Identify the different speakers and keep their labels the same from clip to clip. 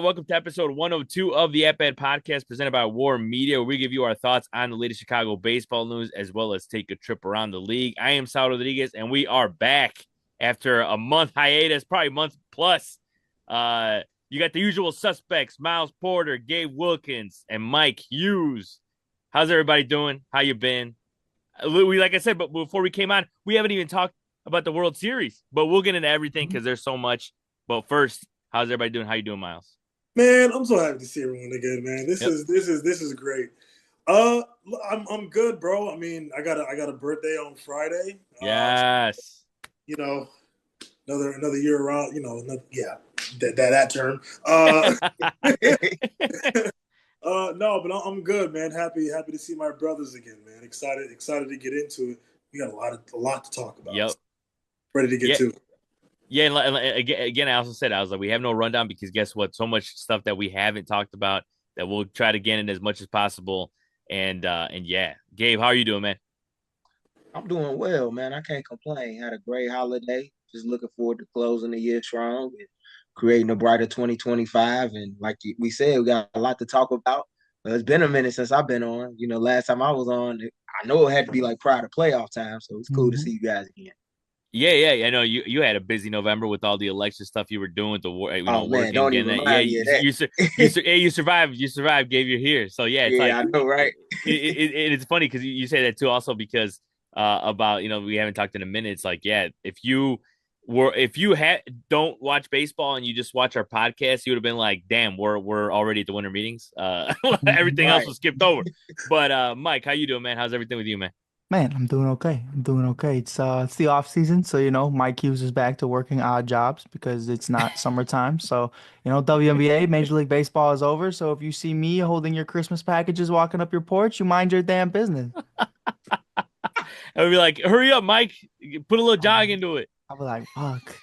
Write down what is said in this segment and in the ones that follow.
Speaker 1: Welcome to episode 102 of the At Bat Podcast presented by War Media, where we give you our thoughts on the latest Chicago baseball news as well as take a trip around the league. I am Saul Rodriguez, and we are back after a month hiatus, probably a month plus. You got the usual suspects, Miles Porter, Gabe Wilkins, and Mike Hughes. How's everybody doing? How you been? Like I said, but before we came on, we haven't even talked about the World Series, but we'll get into everything because there's so much. But first, how's everybody doing? How you doing, Miles?
Speaker 2: Man, I'm so happy to see everyone again, man. This
Speaker 1: Yep.
Speaker 2: is great. I'm good, bro. I mean, I got a birthday on Friday.
Speaker 1: Yes.
Speaker 2: Another year around. That term. No, but I'm good, man. Happy to see my brothers again, man. Excited to get into it. We got a lot to talk about.
Speaker 1: Yep.
Speaker 2: Ready to get to it.
Speaker 1: Yeah, and again, I also said, I was like, we have no rundown because guess what? So much stuff that we haven't talked about that we'll try to get in as much as possible. And yeah, Gabe, how are you doing, man?
Speaker 3: I'm doing well, man. I can't complain. Had a great holiday. Just looking forward to closing the year strong and creating a brighter 2025. And like we said, we got a lot to talk about. It's been a minute since I've been on. Last time I was on, I know it had to be like prior to playoff time. So it's cool to see you guys again.
Speaker 1: Yeah. I know you had a busy November with all the election stuff you were doing with the war,
Speaker 3: man,
Speaker 1: working,
Speaker 3: don't even remind me of that.
Speaker 1: You survived. You survived. Gave you're here. So yeah, it's
Speaker 3: I know, right?
Speaker 1: It's funny because you say that too, also because about we haven't talked in a minute. It's like if you don't watch baseball and you just watch our podcast, you would have been like, damn, we're already at the winter meetings. Everything else was skipped over. But Mike, how you doing, man? How's everything with you, man?
Speaker 4: Man, I'm doing okay. It's the off season, so Mike Hughes is back to working odd jobs because it's not summertime. So, WNBA, Major League Baseball is over. So if you see me holding your Christmas packages walking up your porch, you mind your damn business.
Speaker 1: I would be like, hurry up, Mike. Put a little jog into it.
Speaker 4: I'll be like, fuck.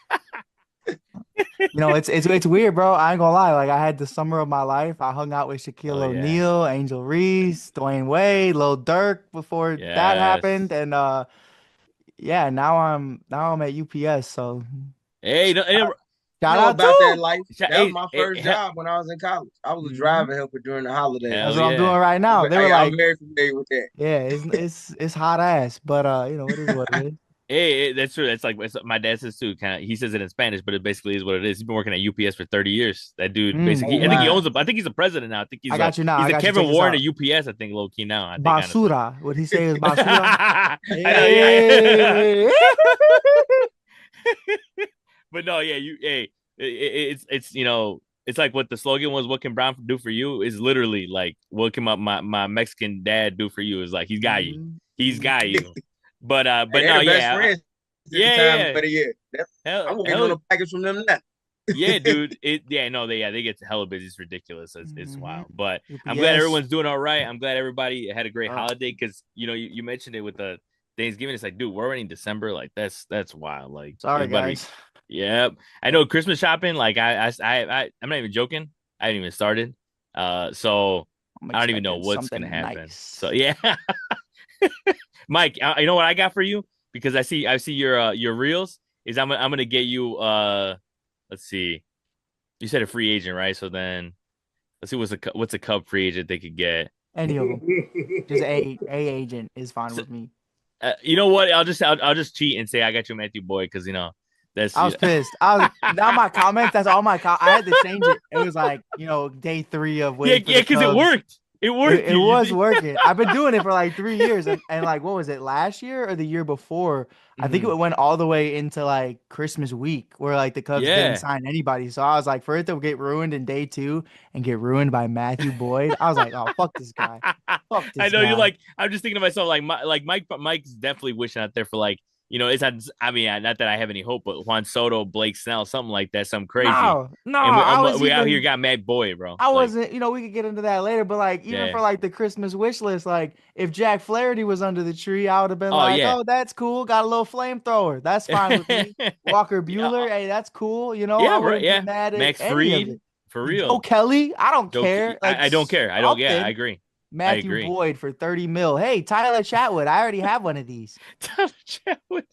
Speaker 4: It's weird, bro. I ain't gonna lie. Like I had the summer of my life. I hung out with Shaquille O'Neal, Angel Reese, Dwayne Wade, Lil Durk before that happened, and now I'm at UPS. So
Speaker 1: hey,
Speaker 3: shout out about that life. That was my first job when I was in college. I was a driver helper during the holidays.
Speaker 4: That's what I'm doing right now. They were like,
Speaker 3: I'm very familiar with that.
Speaker 4: Yeah, it's hot ass, but it is what it is.
Speaker 1: Hey, that's true. That's like my dad says too. Kind of, he says it in Spanish, but it basically is what it is. He's been working at UPS for 30 years. That dude, basically, I think he owns. I think he's the president now. I think he's. I got you now. He's the Kevin Warren at UPS. I think low key now. I think,
Speaker 4: basura. What he say is basura.
Speaker 1: Yeah. But no, yeah, it's it's like what the slogan was. What can Brown do for you? Is literally like what can my Mexican dad do for you? Is like he's got you. He's got you. But no,
Speaker 3: yeah.
Speaker 1: Yeah.
Speaker 3: I'm gonna get on a package from them now.
Speaker 1: Yeah, dude. They get hella busy. It's ridiculous. It's wild. But I'm glad everyone's doing all right. I'm glad everybody had a great holiday because you mentioned it with the Thanksgiving. It's like, dude, we're already in December. Like that's wild. Like
Speaker 4: sorry, guys.
Speaker 1: Yeah, I know Christmas shopping. Like I'm not even joking. I haven't even started. So I don't even know what's gonna happen. Nice. So yeah. Mike, you know what I got for you? Because I see your reels is I'm gonna get you let's see. You said a free agent, right? So then let's see what's a Cub free agent they could get.
Speaker 4: Any of them. Just a agent is fine with me.
Speaker 1: You know what? I'll just cheat and say I got you Matthew Boyd because I
Speaker 4: was pissed. Now my comments. That's all my. I had to change it. It was like day 3 of waiting.
Speaker 1: Yeah, because it worked. It worked.
Speaker 4: It was working. I've been doing it for like 3 years, and like what was it last year or the year before? I think it went all the way into like Christmas week, where like the Cubs didn't sign anybody. So I was like, for it to get ruined in day 2 and get ruined by Matthew Boyd, I was like, oh fuck this guy. Fuck this
Speaker 1: I know
Speaker 4: guy.
Speaker 1: you're like. I'm just thinking to myself like Mike's definitely wishing out there for like. It's not. I mean, not that I have any hope, but Juan Soto, Blake Snell, something like that, something crazy.
Speaker 4: No,
Speaker 1: and we out here got Matt Boyd, bro.
Speaker 4: I wasn't. We could get into that later, but like even for like the Christmas wish list, like if Jack Flaherty was under the tree, I would have been oh, that's cool. Got a little flamethrower. That's fine with me. Walker Buehler, hey, that's cool.
Speaker 1: Yeah,
Speaker 4: right. Yeah, Max
Speaker 1: Fried, for real.
Speaker 4: Oh, Kelly, I don't care.
Speaker 1: I don't care. I don't. Yeah, I agree.
Speaker 4: Matthew Boyd for $30 million. Hey, Tyler Chatwood. I already have one of these.
Speaker 1: Tyler Chatwood.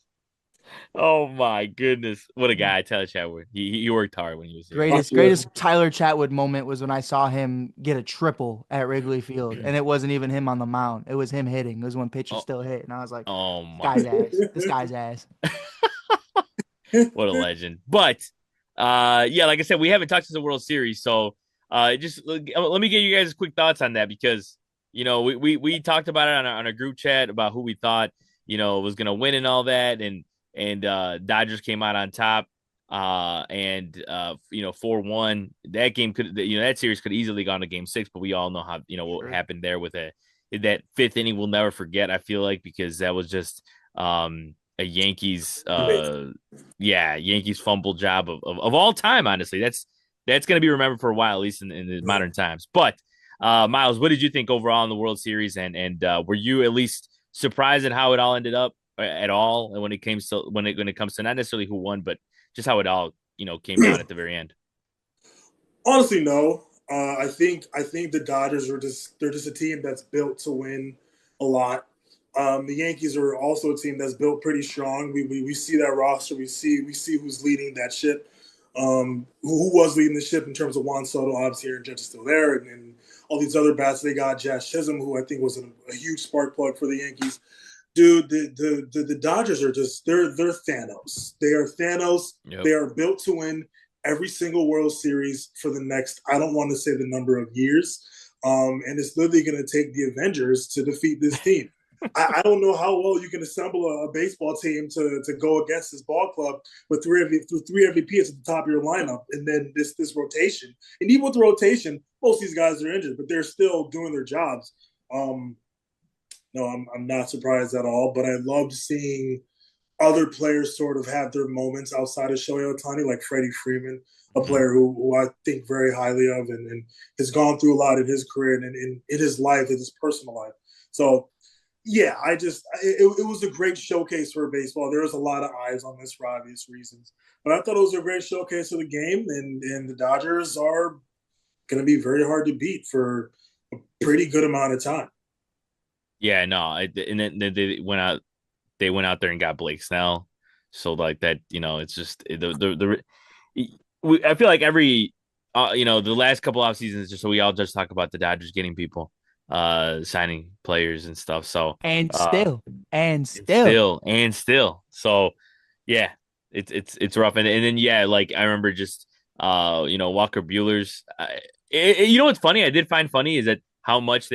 Speaker 1: Oh my goodness, what a guy! Tyler Chatwood. He worked hard when he was here.
Speaker 4: Greatest Tyler Chatwood moment was when I saw him get a triple at Wrigley Field, and it wasn't even him on the mound. It was him hitting. It was when pitchers
Speaker 1: Oh,
Speaker 4: still hit, and I was like,
Speaker 1: oh
Speaker 4: "This
Speaker 1: my!
Speaker 4: guy's ass. This guy's ass."
Speaker 1: What a legend. But yeah, like I said, we haven't touched the World Series, so just let me get you guys quick thoughts on that because we talked about it on a group chat about who we thought was gonna win and all that, and Dodgers came out on top. And 4-1. That game that series could easily gone to game 6, but we all know how what happened there with that 5th inning. We'll never forget. I feel like because that was just a Yankees Yankees fumble job of all time. Honestly, that's going to be remembered for a while, at least in the modern times. But Miles, what did you think overall in the World Series, and were you at least surprised at how it all ended up at all when it comes to not necessarily who won, but just how it all came down at the very end?
Speaker 2: Honestly, no. I think the Dodgers they're just a team that's built to win a lot. The Yankees are also a team that's built pretty strong. We see that roster. We see who's leading that ship. Who was leading the ship in terms of Juan Soto? Obviously, Aaron Judge is still there, and all these other bats they got. Jazz Chisholm, who I think was a huge spark plug for the Yankees. Dude, the Dodgers are just they're Thanos. They are Thanos. Yep. They are built to win every single World Series for the next, I don't want to say the number of years. And it's literally going to take the Avengers to defeat this team. I don't know how well you can assemble a baseball team to go against this ball club with three MVPs at the top of your lineup, and then this rotation. And even with the rotation, most of these guys are injured, but they're still doing their jobs. No, I'm not surprised at all, but I loved seeing other players sort of have their moments outside of Shohei Ohtani, like Freddie Freeman, a player who I think very highly of and has gone through a lot in his career and in his life, in his personal life. So, yeah, it was a great showcase for baseball. There was a lot of eyes on this for obvious reasons. But I thought it was a great showcase of the game, and the Dodgers are going to be very hard to beat for a pretty good amount of time.
Speaker 1: Yeah, no, and then they went out. They went out there and got Blake Snell, so like that, it's just I feel like every, the last couple off seasons, just so we all just talk about the Dodgers getting people, signing players and stuff. So
Speaker 4: still,
Speaker 1: so yeah, it's rough, and then yeah, like I remember just Walker Buehler's. What's funny? I did find funny is that how much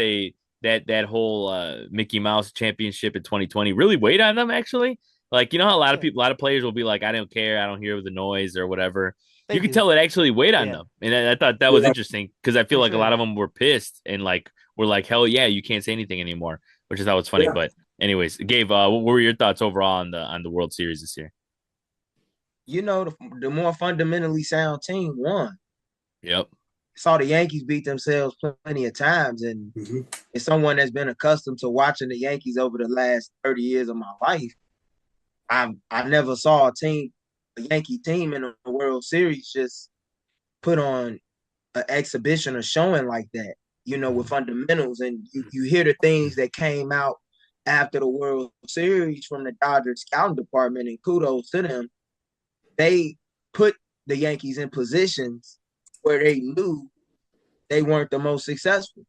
Speaker 1: that whole Mickey Mouse championship in 2020 really weighed on them, actually. Like, how a lot of players will be like, I don't care, I don't hear the noise or whatever. You could tell it actually weighed on them. And I thought that was interesting because I feel like a lot of them were pissed and like were like, hell yeah, you can't say anything anymore, which is how it's funny. Yeah. But anyways, Gabe, what were your thoughts overall on the World Series this year?
Speaker 3: The more fundamentally sound team won.
Speaker 1: Yep.
Speaker 3: Saw the Yankees beat themselves plenty of times, and as someone that's been accustomed to watching the Yankees over the last 30 years of my life, I never saw a Yankee team in a World Series just put on an exhibition or showing like that, with fundamentals. And you hear the things that came out after the World Series from the Dodgers scouting department, and kudos to them. They put the Yankees in positions where they knew they weren't the most successful.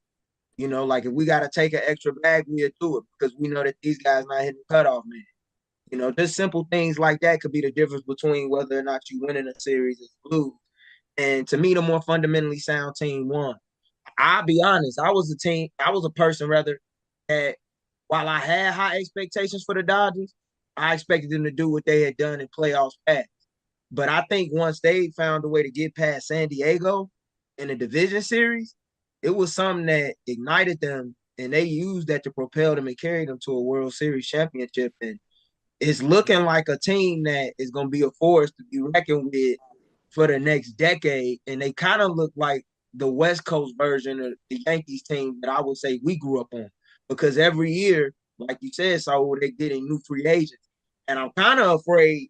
Speaker 3: Like if we got to take an extra bag, we'll do it because we know that these guys not hitting the cutoff man. Just simple things like that could be the difference between whether or not you win in a series or lose. And to me, the more fundamentally sound team won. I'll be honest, I was a person rather that while I had high expectations for the Dodgers, I expected them to do what they had done in playoffs past. But I think once they found a way to get past San Diego in the division series, it was something that ignited them, and they used that to propel them and carry them to a World Series championship. And it's looking like a team that is going to be a force to be reckoned with for the next decade. And they kind of look like the West Coast version of the Yankees team that I would say we grew up on. Because every year, like you said, Saul, they're getting new free agents. And I'm kind of afraid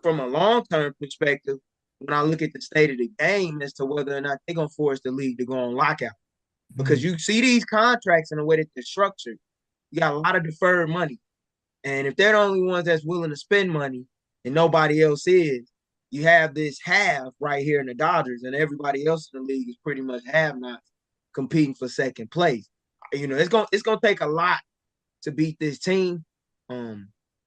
Speaker 3: from a long-term perspective, when I look at the state of the game as to whether or not they're going to force the league to go on lockout. Because you see these contracts in the way that they're structured, you got a lot of deferred money. And if they're the only ones that's willing to spend money and nobody else is. You have this half right here in the Dodgers, and everybody else in the league is pretty much have-nots competing for second place. It's gonna take a lot to beat this team. It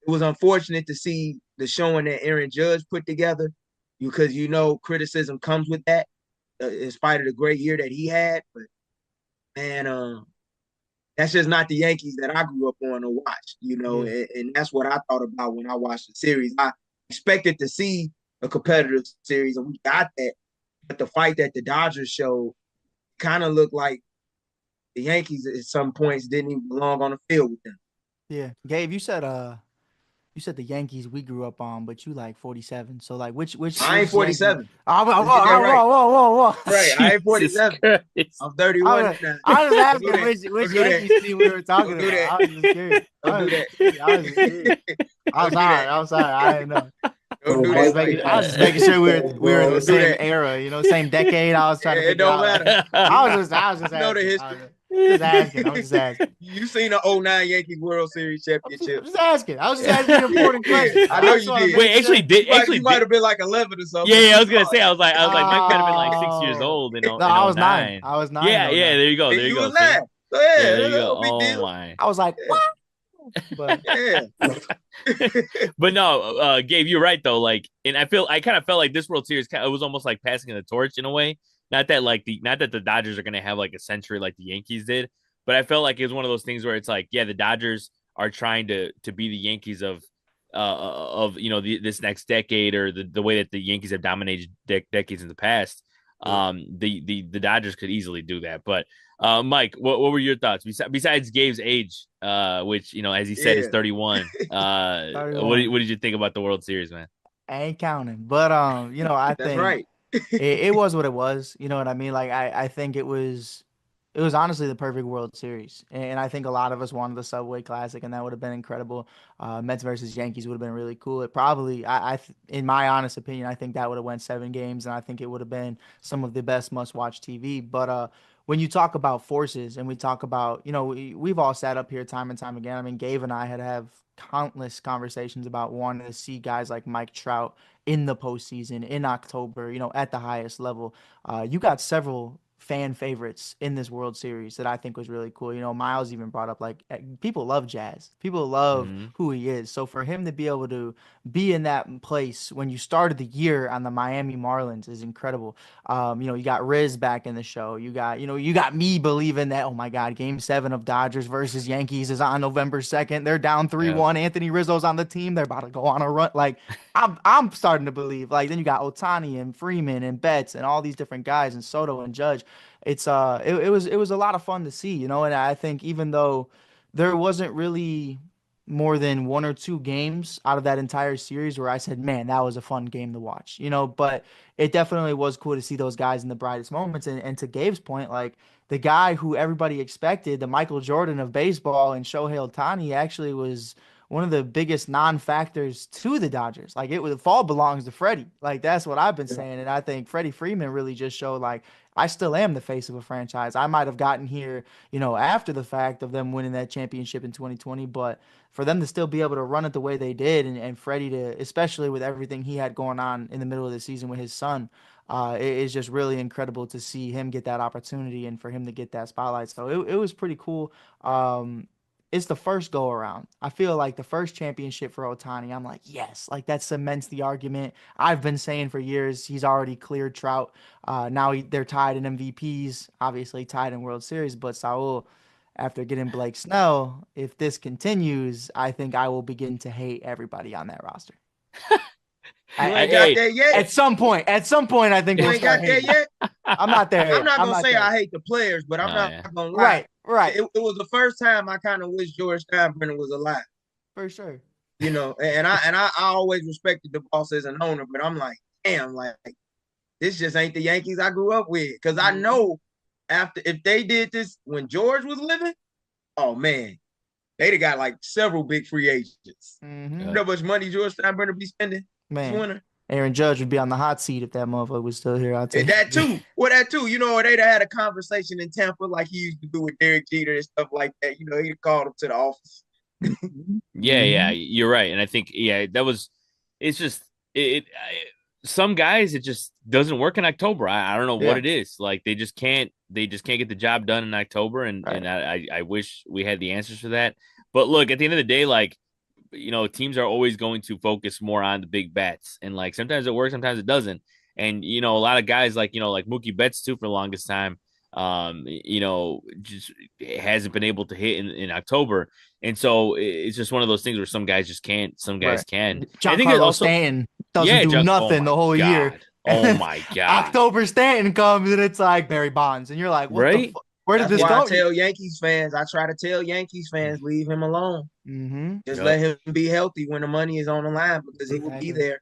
Speaker 3: was unfortunate to see the showing that Aaron Judge put together, because criticism comes with that, in spite of the great year that he had. But man, that's just not the Yankees that I grew up on to watch, and that's what I thought about when I watched the series. I expected to see a competitive series, and we got that. But the fight that the Dodgers showed kind of looked like the Yankees at some points didn't even belong on the field with them.
Speaker 4: Yeah, Gabe, you said the Yankees we grew up on, but you like 47. So like which
Speaker 3: I ain't 47.
Speaker 4: Oh, whoa,
Speaker 3: Let's get that right.
Speaker 4: whoa.
Speaker 3: Right, I ain't 47. I'm 31 now.
Speaker 4: I was asking which Yankees team we were talking about. I was just curious.
Speaker 3: Don't do that.
Speaker 4: I'm sorry. I didn't know.
Speaker 3: Don't do
Speaker 4: I was
Speaker 3: that.
Speaker 4: just making sure we were in the same era, same decade. I was trying to figure out.
Speaker 3: It don't matter.
Speaker 4: I was just asking.
Speaker 3: Know the history.
Speaker 4: I'm just asking.
Speaker 3: You seen the 09 Yankees World Series championship?
Speaker 4: I'm just asking. I was just asking important questions.
Speaker 3: I know you did.
Speaker 1: Wait,
Speaker 3: you might have been like 11 or something.
Speaker 1: Yeah, I was gonna say. I was like, Mike could have been like 6 years old.
Speaker 4: No, I was 9. I was 9.
Speaker 1: Yeah. There you go.
Speaker 3: You was 9. So yeah,
Speaker 1: there you go. Oh my.
Speaker 4: I was like, what? But
Speaker 3: yeah.
Speaker 1: But no, Gabe, you're right though. Like, and I kind of felt like this World Series, it was almost like passing the torch in a way. Not that the Dodgers are gonna have like a century like the Yankees did, but I felt like it was one of those things where it's like, yeah, the Dodgers are trying to be the Yankees of this next decade, or the way that the Yankees have dominated decades in the past. The Dodgers could easily do that. But Mike, what were your thoughts besides Gabe's age, which as he said is 31? 31. What did you think about the World Series, man?
Speaker 4: I ain't counting, but I
Speaker 3: That's
Speaker 4: think
Speaker 3: right.
Speaker 4: it was what it was. You know what I mean? Like I think it was honestly the perfect World Series, and I think a lot of us wanted the Subway Classic, and that would have been incredible. Mets versus Yankees would have been really cool. It probably, in my honest opinion, I think that would have went 7 games, and I think it would have been some of the best must-watch TV. But when you talk about forces, and we talk about, we've all sat up here time and time again. I mean, Gabe and I have countless conversations about wanting to see guys like Mike Trout in the postseason in October, at the highest level. You got several fan favorites in this World Series that I think was really cool. Miles even brought up, like, people love Jazz. People love who he is. So for him to be able to be in that place when you started the year on the Miami Marlins is incredible. You got Riz back in the show. You got me believing that, oh my God, Game 7 of Dodgers versus Yankees is on November 2nd. They're down 3-1. Yeah. Anthony Rizzo's on the team. They're about to go on a run. Like, I'm starting to believe. Like, then you got Ohtani and Freeman and Betts and all these different guys, and Soto and Judge. It was a lot of fun to see, and I think even though there wasn't really more than 1 or 2 games out of that entire series where I said, man, that was a fun game to watch, but it definitely was cool to see those guys in the brightest moments. And to Gabe's point, like, the guy who everybody expected, the Michael Jordan of baseball, and Shohei Ohtani, actually was one of the biggest non-factors to the Dodgers. Like, the fall belongs to Freddie. Like, that's what I've been saying. And I think Freddie Freeman really just showed, like, I still am the face of a franchise. I might have gotten here, after the fact of them winning that championship in 2020, but for them to still be able to run it the way they did, and Freddie to, especially with everything he had going on in the middle of the season with his son, it is just really incredible to see him get that opportunity and for him to get that spotlight. So it was pretty cool. It's the first go around. I feel like the first championship for Ohtani, I'm like, yes, like that cements the argument. I've been saying for years he's already cleared Trout. Now they're tied in MVPs, obviously tied in World Series. But Saul, after getting Blake Snell, if this continues, I think I will begin to hate everybody on that roster.
Speaker 3: Ain't got there yet.
Speaker 4: At some point, I think
Speaker 3: you ain't got there yet.
Speaker 4: I'm not there.
Speaker 3: I'm not gonna say I hate the players, but I'm not gonna lie.
Speaker 4: Right.
Speaker 3: It was the first time I kind of wish George Steinbrenner was alive.
Speaker 4: For sure.
Speaker 3: And I always respected the boss as an owner, but I'm like, damn, like, this just ain't the Yankees I grew up with. Because I know if they did this when George was living, oh man, they'd have got like several big free agents.
Speaker 4: Mm-hmm.
Speaker 3: You know how much money George Steinbrenner be spending this winter?
Speaker 4: Aaron Judge would be on the hot seat if that motherfucker was still here. I'll tell you.
Speaker 3: That too. Well, that too. They'd have had a conversation in Tampa like he used to do with Derek Jeter and stuff like that. He'd called him to the office.
Speaker 1: Yeah, you're right. And I think, that was it's just some guys it just doesn't work in October. I don't know what
Speaker 4: Yeah.
Speaker 1: it is. Like they just can't get the job done in October, and
Speaker 4: Right.
Speaker 1: I wish we had the answers for that. But look, at the end of the day, like teams are always going to focus more on the big bets, and like sometimes it works, sometimes it doesn't. And a lot of guys like like Mookie Betts too for the longest time, just hasn't been able to hit in October, and so it's just one of those things where some guys just can't, some guys
Speaker 4: Right.
Speaker 1: can. I think it
Speaker 4: Giancarlo
Speaker 1: also,
Speaker 4: Stanton doesn't
Speaker 1: yeah,
Speaker 4: do
Speaker 1: oh
Speaker 4: nothing
Speaker 1: my
Speaker 4: the whole year.
Speaker 1: god,
Speaker 4: And
Speaker 1: oh
Speaker 4: then
Speaker 1: my god,
Speaker 4: October Stanton comes and it's like Barry Bonds. And you're like, what the
Speaker 1: right?
Speaker 4: fuck? Where did
Speaker 3: That's
Speaker 4: this
Speaker 3: why I
Speaker 4: go?
Speaker 3: tell Yankees fans, I try to tell Yankees fans, leave him alone.
Speaker 4: Mm-hmm.
Speaker 3: Just
Speaker 1: Yep.
Speaker 3: let him be healthy when the money is on the line because he will be
Speaker 4: Exactly.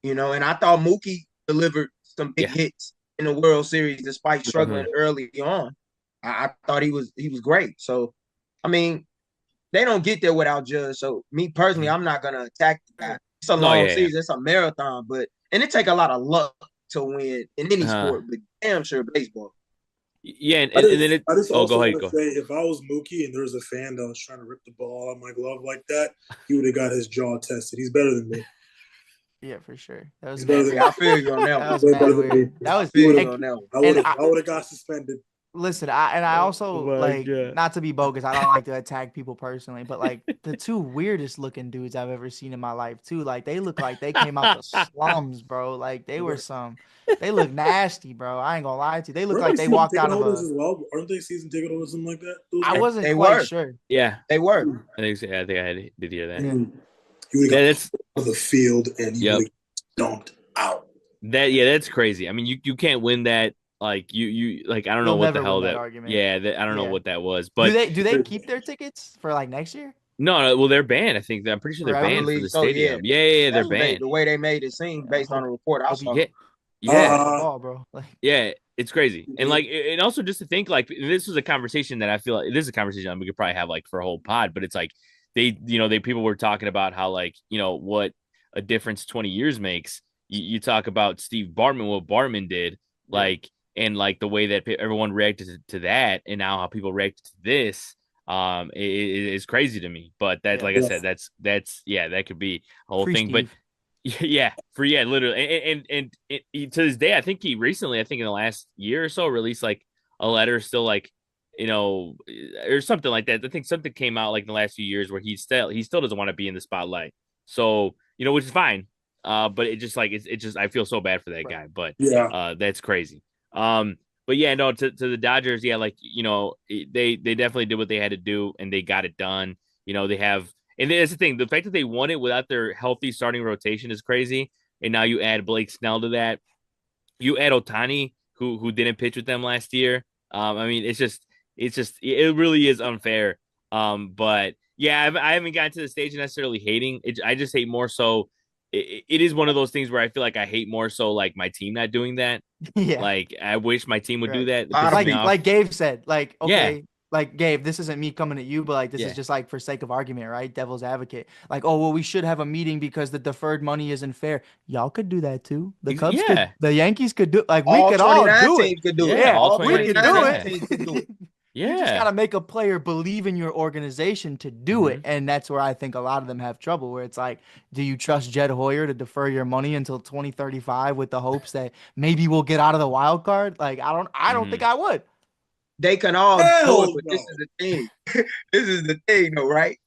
Speaker 3: there. And I thought Mookie delivered some big
Speaker 1: Yeah.
Speaker 3: hits in the World Series despite struggling
Speaker 1: Mhm.
Speaker 3: early on. I thought he was great. So, I mean, they don't get there without Judge. So, me personally, I'm not gonna attack the guy. It's a
Speaker 1: No,
Speaker 3: long
Speaker 1: yeah.
Speaker 3: season, it's a marathon, and it take a lot of luck to win in any
Speaker 1: Uh,
Speaker 3: sport, but damn sure baseball.
Speaker 1: yeah, and
Speaker 2: I
Speaker 1: then
Speaker 2: just,
Speaker 1: it.
Speaker 2: I just
Speaker 1: Oh,
Speaker 2: also
Speaker 1: go ahead,
Speaker 2: want to
Speaker 1: go.
Speaker 2: say, if I was Mookie and there was a fan that was trying to rip the ball out of my glove like that, he would have got his jaw tested. He's better than me.
Speaker 4: Yeah, for sure. That was
Speaker 2: He's better
Speaker 4: mad
Speaker 2: than
Speaker 4: weird.
Speaker 3: I feel you on that
Speaker 4: That
Speaker 3: one.
Speaker 4: was
Speaker 2: Way
Speaker 4: mad
Speaker 2: better than me.
Speaker 4: weird. That was
Speaker 3: I feel you
Speaker 4: and,
Speaker 3: on that one.
Speaker 2: I would have got suspended.
Speaker 4: listen, I also
Speaker 1: my
Speaker 4: like,
Speaker 1: God.
Speaker 4: not to be bogus, I don't like to attack people personally, but like the two weirdest looking dudes I've ever seen in my life too. Like they look like they came out the slums, bro. Like they look nasty, bro. I ain't gonna lie to you. They look
Speaker 2: Weren't
Speaker 4: like
Speaker 2: they
Speaker 4: they
Speaker 2: season
Speaker 4: walked
Speaker 2: ticket
Speaker 4: out of
Speaker 2: holders
Speaker 4: a.
Speaker 2: as well? Aren't they season ticket holders, something like that? Those
Speaker 4: I
Speaker 2: guys?
Speaker 4: wasn't
Speaker 3: They
Speaker 4: quite
Speaker 3: were.
Speaker 4: sure.
Speaker 1: Yeah,
Speaker 3: They were.
Speaker 1: I think so. Yeah, I think did hear that.
Speaker 4: Yeah.
Speaker 2: He would
Speaker 1: Yeah,
Speaker 2: have
Speaker 1: that's
Speaker 2: got to the field and he
Speaker 1: yep.
Speaker 2: would have dunked out.
Speaker 1: That's crazy. I mean, you can't win that. Like you like I don't know
Speaker 4: You'll
Speaker 1: what the
Speaker 4: never
Speaker 1: hell
Speaker 4: win that
Speaker 1: that.
Speaker 4: argument.
Speaker 1: Yeah, I don't know
Speaker 4: Yeah.
Speaker 1: what that was,
Speaker 4: Do
Speaker 1: but
Speaker 4: they keep their tickets for like next year?
Speaker 1: no, well they're banned. I think I'm pretty sure they're
Speaker 3: I
Speaker 4: Forever?
Speaker 1: banned for
Speaker 3: believe
Speaker 1: the
Speaker 3: so, yeah.
Speaker 1: stadium. Yeah, they're
Speaker 3: That's what
Speaker 1: banned.
Speaker 3: the way they made it seem
Speaker 4: I
Speaker 3: based on the report I
Speaker 4: hope you
Speaker 3: saw.
Speaker 1: Yeah,
Speaker 4: hope you
Speaker 1: yeah,
Speaker 4: get the ball, bro. Like,
Speaker 1: yeah. It's crazy, and like, and also just to think, like, this was a conversation that I feel like this is a conversation we could probably have like for a whole pod, but it's like they people were talking about how like what a difference 20 years makes. You talk about Steve Bartman, what Bartman did,
Speaker 4: yeah.
Speaker 1: like, and like the way that everyone reacted to that, and now how people react to this, is crazy to me. But that's
Speaker 4: Yeah.
Speaker 1: like I said, that's yeah, that could be a whole
Speaker 4: Free
Speaker 1: thing. But
Speaker 4: Steve.
Speaker 1: yeah, literally, to this day, I think he recently, I think in the last year or so, released like a letter, still like, or something like that. I think something came out like in the last few years where he still doesn't want to be in the spotlight. So which is fine. But it just like it's just I feel so bad for that
Speaker 4: Right.
Speaker 1: guy. But
Speaker 2: Yeah.
Speaker 1: that's crazy. But yeah, no, to the Dodgers, yeah, like they definitely did what they had to do and they got it done. They have. And that's the thing. The fact that they won it without their healthy starting rotation is crazy. And now you add Blake Snell to that. You add Otani, who didn't pitch with them last year. I mean, it really is unfair. But yeah, I haven't gotten to the stage of necessarily hating. I just hate more so. It is one of those things where I feel like I hate more so like my team not doing that.
Speaker 4: Yeah.
Speaker 1: Like I wish my team would do
Speaker 4: Right.
Speaker 1: that. It pisses me off.
Speaker 4: Like Gabe said, like,
Speaker 1: Yeah.
Speaker 4: okay, like Gabe, this isn't me coming at you, but like this
Speaker 1: Yeah.
Speaker 4: is just like for sake of argument, right? Devil's advocate. Like, oh well, we should have a meeting because the deferred money isn't fair. Y'all could do that too. The Cubs
Speaker 1: Yeah.
Speaker 4: could, the Yankees could do, like we
Speaker 3: All
Speaker 4: could all
Speaker 3: 29
Speaker 4: do it.
Speaker 3: teams could do it.
Speaker 1: Yeah,
Speaker 4: Yeah,
Speaker 1: all
Speaker 3: All
Speaker 4: we could
Speaker 3: 29
Speaker 4: do
Speaker 1: yeah.
Speaker 3: teams could do
Speaker 4: it.
Speaker 3: it.
Speaker 4: You just
Speaker 1: Yeah.
Speaker 4: gotta make a player believe in your organization to do it,
Speaker 1: Mhm.
Speaker 4: and that's where I think a lot of them have trouble. Where it's like, do you trust Jed Hoyer to defer your money until 2035 with the hopes that maybe we'll get out of the wild card? Like, I don't think I would.
Speaker 3: They can all do
Speaker 2: Hell
Speaker 3: it, but
Speaker 2: no.
Speaker 3: this is the thing. This is the thing, though, right?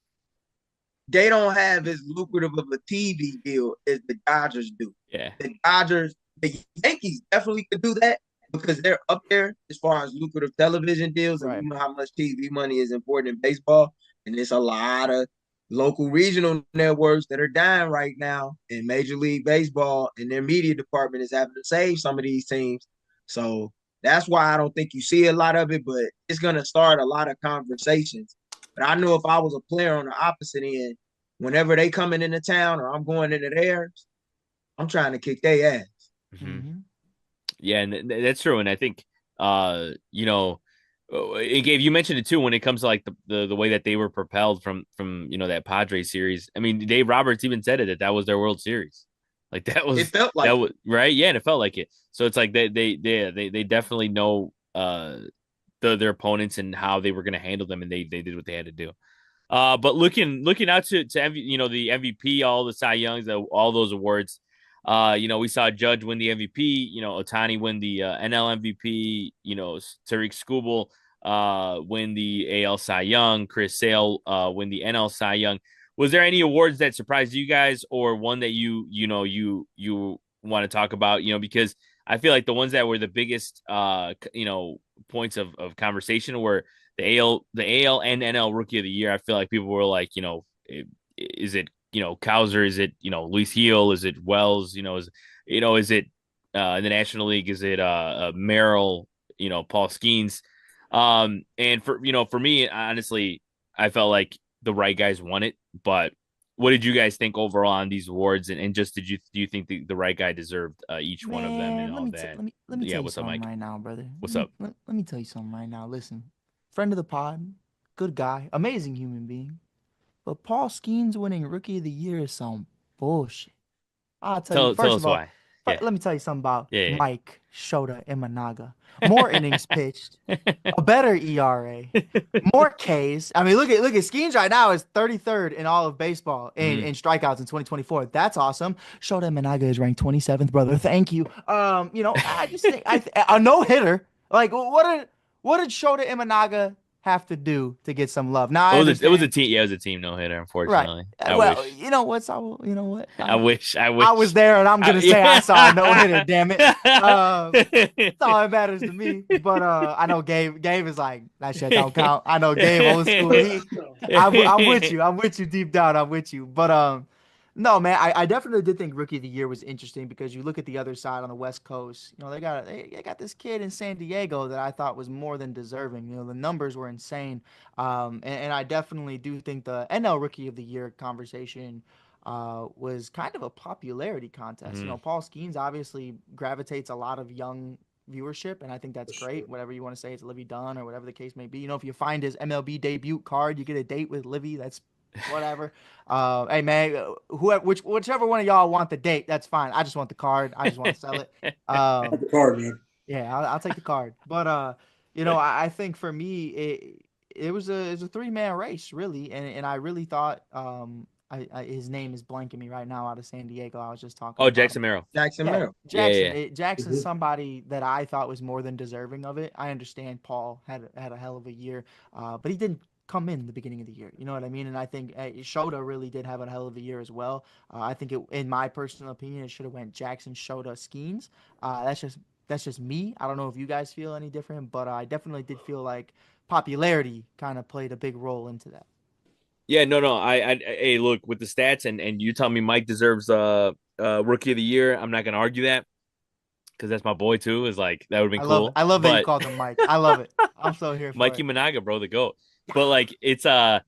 Speaker 3: They don't have as lucrative of a TV deal as the Dodgers do.
Speaker 1: Yeah.
Speaker 3: The Yankees definitely could do that because they're up there as far as lucrative television deals, and
Speaker 4: Right.
Speaker 3: we know how much TV money is important in baseball. And there's a lot of local regional networks that are dying right now in Major League Baseball, and their media department is having to save some of these teams. So that's why I don't think you see a lot of it, but it's going to start a lot of conversations. But I know if I was a player on the opposite end, whenever they coming into town or I'm going into theirs, I'm trying to kick their ass.
Speaker 1: Mm-hmm. Yeah, and that's true. And I think, and Gabe, you mentioned it too when it comes to like the way that they were propelled from that Padres series. I mean, Dave Roberts even said it that was their World Series. Like that was
Speaker 3: It felt like
Speaker 1: that was right. Yeah, and it felt like it. So it's like they definitely know their opponents and how they were going to handle them, and they did what they had to do. But looking out to the MVP, all the Cy Youngs, all those awards. We saw Judge win the MVP. Otani win the NL MVP. Tariq Skubal win the AL Cy Young. Chris Sale win the NL Cy Young. Was there any awards that surprised you guys, or one that you want to talk about? Because I feel like the ones that were the biggest points of conversation were the AL and NL Rookie of the Year. I feel like people were like, is it Cowser? Is it Luis Heel? Is it Wells? Is it in the National League? Is it Merrill? Paul Skeens. And for me, honestly, I felt like the right guys won it. But what did you guys think overall on these awards? And just do you think the right guy deserved each one of them and
Speaker 4: Man,
Speaker 1: all that?
Speaker 4: let me
Speaker 1: Yeah,
Speaker 4: tell you
Speaker 1: what's up,
Speaker 4: something
Speaker 1: Mike?
Speaker 4: right now, brother.
Speaker 1: What's up?
Speaker 4: Let me tell you something right now. Listen, friend of the pod, good guy, amazing human being. But Paul Skeens winning Rookie of the Year is some bullshit. I'll tell you.
Speaker 1: Tell
Speaker 4: First
Speaker 1: us
Speaker 4: of all,
Speaker 1: why. Yeah,
Speaker 4: let me tell you something about
Speaker 1: yeah,
Speaker 4: Mike, Shota, and Managa. More innings pitched,
Speaker 1: yeah.
Speaker 4: a better ERA, more Ks. I mean, look at Skeens right now is 33rd in all of baseball in strikeouts in 2024. That's awesome. Shota Managa is ranked 27th, brother. Thank you. I just think a no hitter. Like what did Shota Imanaga have to do to get some love? Now
Speaker 1: It
Speaker 4: I
Speaker 1: was a
Speaker 4: understand.
Speaker 1: team. Yeah, it was a team no hitter.
Speaker 4: Right.
Speaker 1: Unfortunately, I
Speaker 4: Well,
Speaker 1: wish.
Speaker 4: you know what, Saul? You know what?
Speaker 1: I wish. I
Speaker 4: I was
Speaker 1: wish.
Speaker 4: there, and I'm gonna say I saw a no hitter. Damn it.
Speaker 1: Yeah.
Speaker 4: That's all that matters to me. But I know Gabe is like that shit don't count. I know Gabe old school. I'm with you. I'm with you deep down. I'm with you. But no, man, I definitely did think Rookie of the Year was interesting because you look at the other side on the West Coast. They got this kid in San Diego that I thought was more than deserving. The numbers were insane. And I definitely do think the NL Rookie of the Year conversation was kind of a popularity contest.
Speaker 1: Mhm.
Speaker 4: Paul Skeens obviously gravitates a lot of young viewership, and I think that's
Speaker 2: For sure.
Speaker 4: great. Whatever you want to say, it's Livy Dunn or whatever the case may be. If you find his MLB debut card, you get a date with Livy. That's whatever. Hey man, whichever one of y'all want the date, that's fine. I just want the card. I just want to sell it.
Speaker 2: Not
Speaker 4: Um,
Speaker 2: the card, man.
Speaker 4: yeah, I'll take the card. But I think for me, it was a three-man race really, and I really thought his name is blanking me right now out of San Diego. I was just talking
Speaker 1: Oh,
Speaker 4: about him.
Speaker 1: Jackson Merrill.
Speaker 3: Jackson
Speaker 4: Yeah,
Speaker 3: Merrill.
Speaker 1: Yeah,
Speaker 4: Jackson.
Speaker 1: yeah.
Speaker 4: Jackson's
Speaker 2: Mhm.
Speaker 4: somebody that I thought was more than deserving of it. I understand Paul had a hell of a year, but he didn't come in the beginning of the year. You know what I mean? And I think Shota really did have a hell of a year as well. I think in my personal opinion, it should have went Jackson, Shota, Skeens. That's just me. I don't know if you guys feel any different, but I definitely did feel like popularity kind of played a big role into that.
Speaker 1: Yeah, no. Hey, look, with the stats and you tell me Mike deserves Rookie of the Year. I'm not gonna argue that because that's my boy too. Is like that would have been cool,
Speaker 4: I love that you
Speaker 1: but
Speaker 4: called him Mike. I love it. I'm so here for
Speaker 1: Mikey
Speaker 4: it.
Speaker 1: Managa, bro, the goat. But like it's I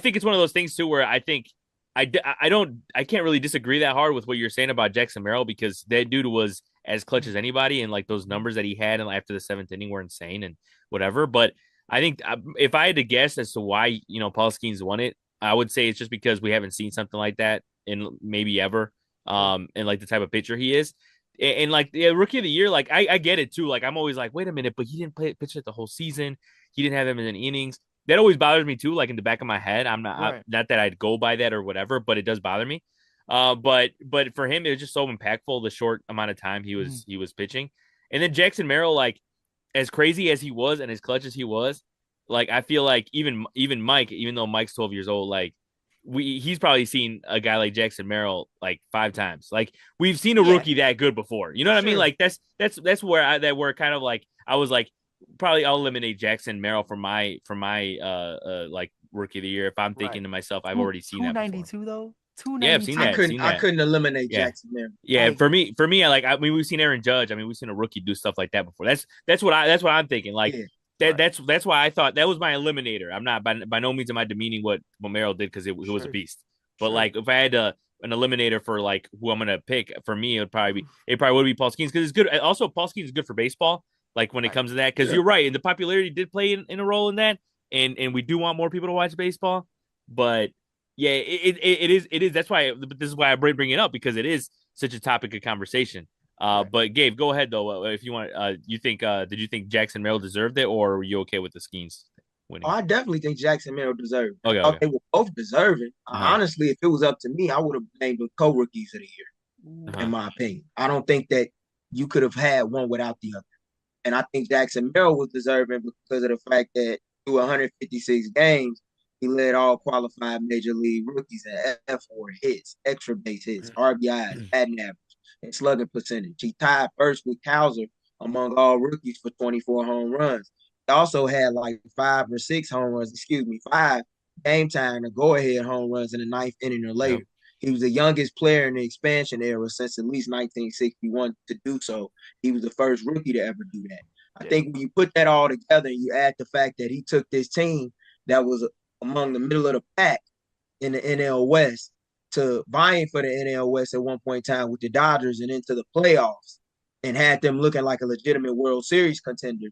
Speaker 1: think it's one of those things too where I think I can't really disagree that hard with what you're saying about Jackson Merrill because that dude was as clutch as anybody and like those numbers that he had and after the seventh inning were insane and whatever. But I think if I had to guess as to why Paul Skeens won it, I would say it's just because we haven't seen something like that in maybe ever.
Speaker 4: Sure.
Speaker 1: And like the type of pitcher he is. And like Rookie of the Year, like I get it too. Like I'm always like, wait a minute, but he didn't play pitch it the whole season. He didn't have him in innings. That always bothers me too. Like in the back of my head,
Speaker 4: Right.
Speaker 1: not that I'd go by that or whatever, but it does bother me. But for him, it was just so impactful the short amount of time
Speaker 4: Mhm.
Speaker 1: he was pitching. And then Jackson Merrill, like as crazy as he was and as clutch as he was, like I feel like even Mike, even though Mike's 12 years old, like he's probably seen a guy like Jackson Merrill like 5 times. Like we've seen a
Speaker 4: Yeah,
Speaker 1: rookie that good before. You know what I mean?
Speaker 4: sure.
Speaker 1: Like that's where where kind of like I was like probably I'll eliminate Jackson Merrill from my like rookie of the year if I'm
Speaker 4: Right.
Speaker 1: thinking to myself I've
Speaker 4: Two
Speaker 1: already seen
Speaker 4: two
Speaker 1: that
Speaker 4: ninety
Speaker 1: before.
Speaker 4: two though.
Speaker 1: Yeah, I've seen
Speaker 4: 292.
Speaker 1: that, seen
Speaker 3: I
Speaker 1: that.
Speaker 3: couldn't eliminate
Speaker 1: Yeah.
Speaker 3: Jackson Merrill.
Speaker 1: Yeah,
Speaker 4: Like
Speaker 1: for me, I mean, we've seen Aaron Judge. I mean, we've seen a rookie do stuff like that before. That's what I'm thinking. Like
Speaker 3: Yeah.
Speaker 4: right.
Speaker 1: that's why I thought that was my eliminator. I'm not by no means am I demeaning what Merrill did because it was a
Speaker 4: Sure.
Speaker 1: beast. But
Speaker 4: Sure.
Speaker 1: like if I had an eliminator for like who I'm gonna pick for me, it probably would be Paul Skeens because it's good. Also, Paul Skeens is good for baseball. Like when it
Speaker 4: Right.
Speaker 1: comes to that, because
Speaker 2: Yeah.
Speaker 1: you're right, and the popularity did play in a role in that, and we do want more people to watch baseball. But yeah, it is. That's why this is why I bring it up because it is such a topic of conversation.
Speaker 4: Right.
Speaker 1: But Gabe, go ahead though. If you want, you think did you think Jackson Merrill deserved it, or were you okay with the Skeens
Speaker 3: Oh,
Speaker 1: winning?
Speaker 3: I definitely think Jackson Merrill deserved it.
Speaker 1: Okay,
Speaker 3: I thought
Speaker 1: okay.
Speaker 3: they were both deserving.
Speaker 1: Uh-huh.
Speaker 3: Honestly, if it was up to me, I would have named them co-rookies of the year, in
Speaker 1: Uh-huh.
Speaker 3: my opinion. I don't think that you could have had one without the other. And I think Jackson Merrill was deserving because of the fact that through 156 games, he led all qualified major league rookies in F4 hits, extra base hits, RBIs, batting average, and slugging percentage. He tied first with Cowser among all rookies for 24 home runs. He also had like 5 game time to go ahead home runs in the ninth inning or
Speaker 1: Yep.
Speaker 3: later. He was the youngest player in the expansion era since at least 1961 to do so. He was the first rookie to ever do that. I think when you put that all together and you add the fact that he took this team that was among the middle of the pack in the NL West to vying for the NL West at one point in time with the Dodgers and into the playoffs and had them looking like a legitimate World Series contender.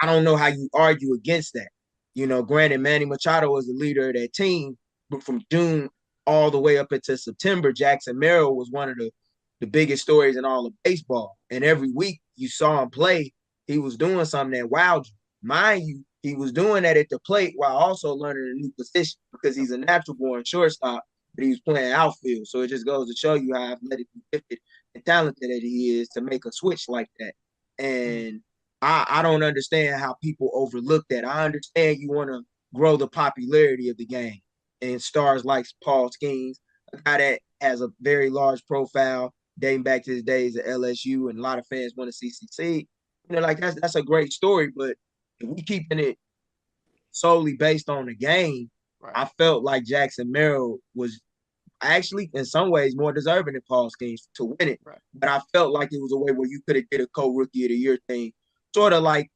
Speaker 3: I don't know how you argue against that. You know, granted, Manny Machado was the leader of that team, but from June all the way up into September, Jackson Merrill was one of the biggest stories in all of baseball. And every week you saw him play, he was doing something that wowed you. Mind you, he was doing that at the plate while also learning a new position because he's a natural born shortstop, but he was playing outfield. So it just goes to show you how athletically gifted and talented that he is to make a switch like that. And I don't understand how people overlook that. I understand you want to grow the popularity of the game and stars like Paul Skeens, a guy that has a very large profile dating back to his days at LSU, and a lot of fans want to see succeed. You know, like that's a great story, but if we keeping it solely based on the game, I felt like Jackson Merrill was actually in some ways more deserving than Paul Skeens to win it.
Speaker 4: Right.
Speaker 3: But I felt like it was a way where you could have did a co-rookie of the year thing, sort of like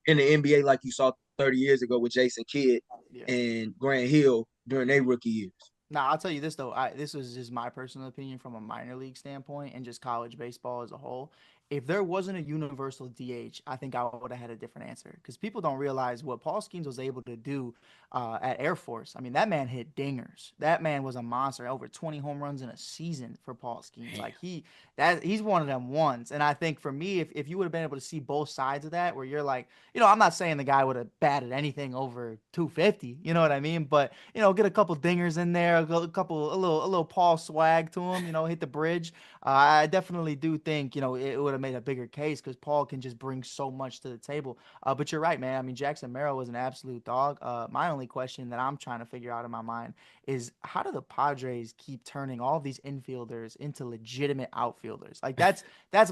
Speaker 3: in the NBA, like you saw 30 years ago with Jason Kidd
Speaker 4: Yeah.
Speaker 3: and Grant Hill during their rookie years.
Speaker 4: Now, I'll tell you this though. This was just my personal opinion from a minor league standpoint and just college baseball as a whole. If there wasn't a universal DH, I think I would have had a different answer because people don't realize what Paul Skeens was able to do at Air Force. I mean, that man hit dingers. That man was a monster. Over 20 home runs in a season for Paul Skeens. Like he's one of them ones. And I think for me, if you would have been able to see both sides of that, where you're like, I'm not saying the guy would have batted anything over 250. You know what I mean? But get a couple dingers in there, a little Paul swag to him. Hit the bridge. I definitely do think it would have made a bigger case because Paul can just bring so much to the table. But you're right, man. I mean, Jackson Merrill was an absolute dog. My only question that I'm trying to figure out in my mind is how do the Padres keep turning all these infielders into legitimate outfielders? Like that's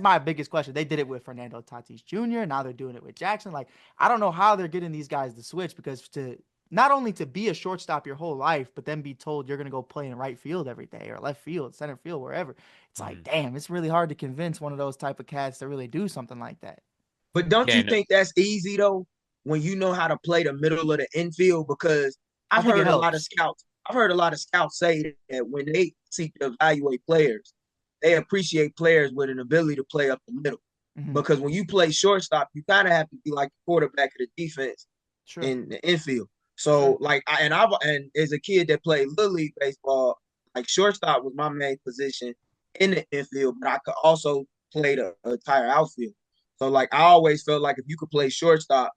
Speaker 4: my biggest question. They did it with Fernando Tatis Jr. Now they're doing it with Jackson. Like I don't know how they're getting these guys to switch because to not only to be a shortstop your whole life, but then be told you're going to go play in right field every day or left field, center field, wherever. It's like, damn, it's really hard to convince one of those type of cats to really do something like that.
Speaker 3: But don't
Speaker 1: Yeah,
Speaker 3: you
Speaker 1: no,
Speaker 3: think that's easy though when you know how to play the middle of the infield? Because
Speaker 4: I
Speaker 3: I've
Speaker 4: think it
Speaker 3: heard a lot of
Speaker 4: helps.
Speaker 3: scouts. I've heard a lot of scouts say that when they seek to evaluate players, they appreciate players with an ability to play up the middle.
Speaker 4: Mm-hmm.
Speaker 3: Because when you play shortstop, you kind of have to be like the quarterback of the defense
Speaker 4: Sure.
Speaker 3: in the infield. So like and as a kid that played little league baseball, like shortstop was my main position in the infield, but I could also play the entire outfield. So like I always felt like if you could play shortstop,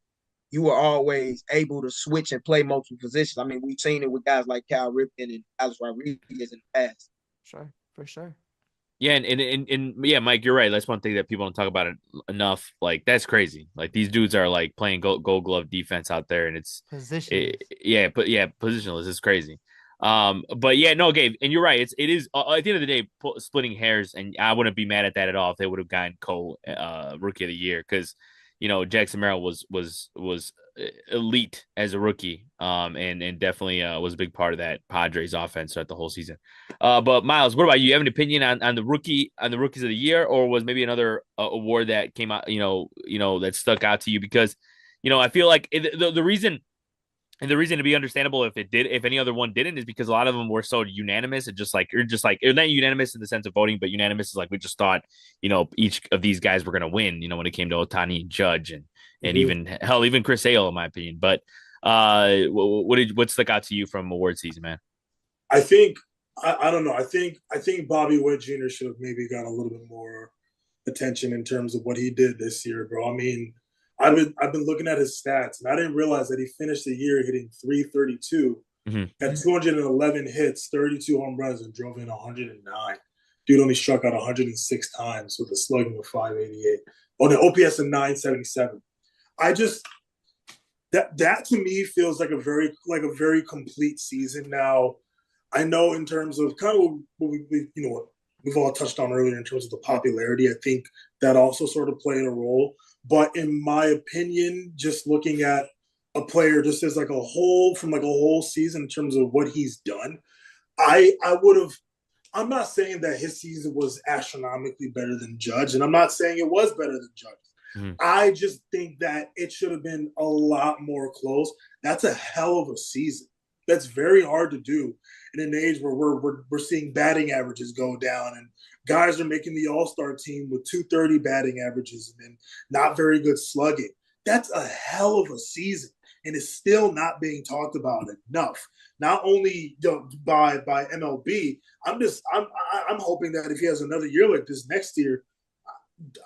Speaker 3: you were always able to switch and play multiple positions. I mean, we've seen it with guys like Cal Ripken and Alex Rodriguez in the past.
Speaker 4: Sure, for sure.
Speaker 1: Yeah, and yeah, Mike, you're right. That's one thing that people don't talk about it enough. Like that's crazy. Like these dudes are like playing gold glove defense out there, and
Speaker 4: Positionless.
Speaker 1: yeah, but yeah, positionless is crazy. But yeah, no, Gabe, and you're right. It is at the end of the day splitting hairs, and I wouldn't be mad at that at all if they would have gotten Cole rookie of the year because Jackson Merrill was elite as a rookie, and definitely was a big part of that Padres offense throughout the whole season. But Miles, what about you? You have an opinion on the rookies of the year, or was maybe another award that came out, that stuck out to you? Because, I feel like the reason. And the reason to be understandable if any other one didn't, is because a lot of them were so unanimous and you're not unanimous in the sense of voting, but unanimous is like we just thought, each of these guys were going to win, when it came to Otani and Judge and even hell, even Chris Sale, in my opinion. But what stuck out to you from award season, man?
Speaker 2: I think I don't know. I think Bobby Witt Jr. should have maybe got a little bit more attention in terms of what he did this year, bro. I mean, I've been looking at his stats, and I didn't realize that he finished the year hitting 332, had 211 hits, 32 home runs, and drove in 109. Dude only struck out 106 times with a slugging of 588 on an OPS of 977. I just that to me feels like a very complete season. Now, I know in terms of kind of what we've all touched on earlier in terms of the popularity. I think that also sort of played a role. But in my opinion, just looking at a player just as like a whole from like a whole season in terms of what he's done, I would have. I'm not saying that his season was astronomically better than Judge, and I'm not saying it was better than Judge. I just think that it should have been a lot more close. That's a hell of a season. That's very hard to do in an age where we're seeing batting averages go down and guys are making the All-Star team with 230 batting averages and not very good slugging. That's a hell of a season, and it's still not being talked about enough. Not only by MLB, I'm hoping that if he has another year like this next year,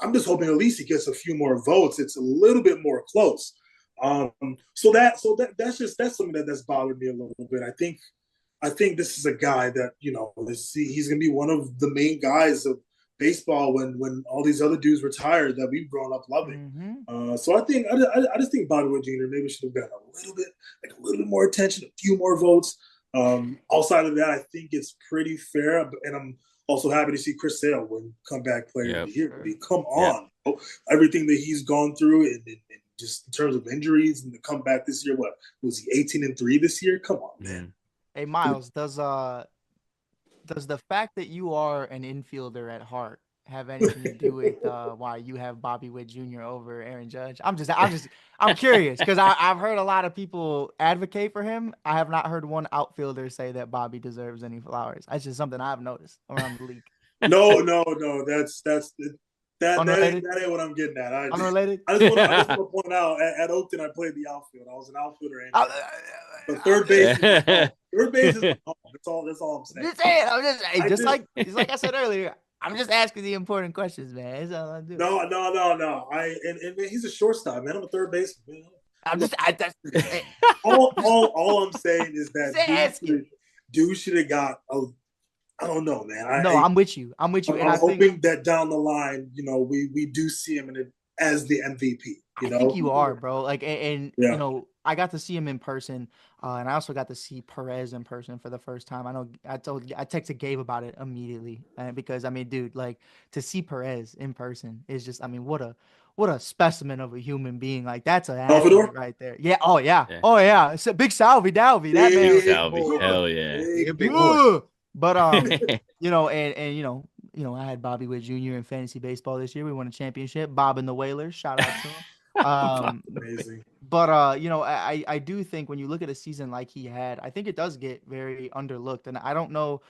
Speaker 2: I'm just hoping at least he gets a few more votes. It's a little bit more close. So that's something that's bothered me a little bit. I think this is a guy that he's going to be one of the main guys of baseball when all these other dudes retire that we've grown up loving. So I just think Bobby Witt Jr. maybe should have gotten a little bit more attention, a few more votes. Outside of that, I think it's pretty fair, and I'm also happy to see Chris Sale win comeback player of the year. I mean, come on, everything that he's gone through and just in terms of injuries and the comeback this year. What was he 18-3 this year? Come on, man.
Speaker 4: Hey Miles, does the fact that you are an infielder at heart have anything to do with why you have Bobby Witt Jr. over Aaron Judge? I'm curious because I've heard a lot of people advocate for him. I have not heard one outfielder say that Bobby deserves any flowers. That's just something I've noticed around the league.
Speaker 2: No. That
Speaker 4: Unrelated?
Speaker 2: that ain't what I'm getting at.
Speaker 4: Unrelated?
Speaker 2: I just want to point out at Oakton I played the outfield. I was an outfielder, but third base. Third base is home. That's all I'm saying.
Speaker 4: Just saying. I'm just like I said earlier. I'm just asking the important questions, man. That's all I do.
Speaker 2: No. And man, he's a shortstop, man. I'm a third baseman. All I'm saying is that dude should have got a. I don't know, man.
Speaker 4: I'm with you. I'm
Speaker 2: hoping that down the line, we do see him as the MVP.
Speaker 4: I think you are, bro. Like, and I got to see him in person, and I also got to see Perez in person for the first time. I know I texted Gabe about it immediately, because I mean, dude, like to see Perez in person is just, I mean, what a specimen of a human being. Like that's an athlete right there. Yeah. Oh yeah. It's a big Salvi Dalvy. That man.
Speaker 1: Big Salvi. Hell yeah.
Speaker 3: Big boy.
Speaker 4: But I had Bobby Witt Jr. in fantasy baseball this year. We won a championship. Bob and the Whalers. Shout out to him.
Speaker 2: Amazing.
Speaker 4: But I do think when you look at a season like he had, I think it does get very underlooked. And I don't know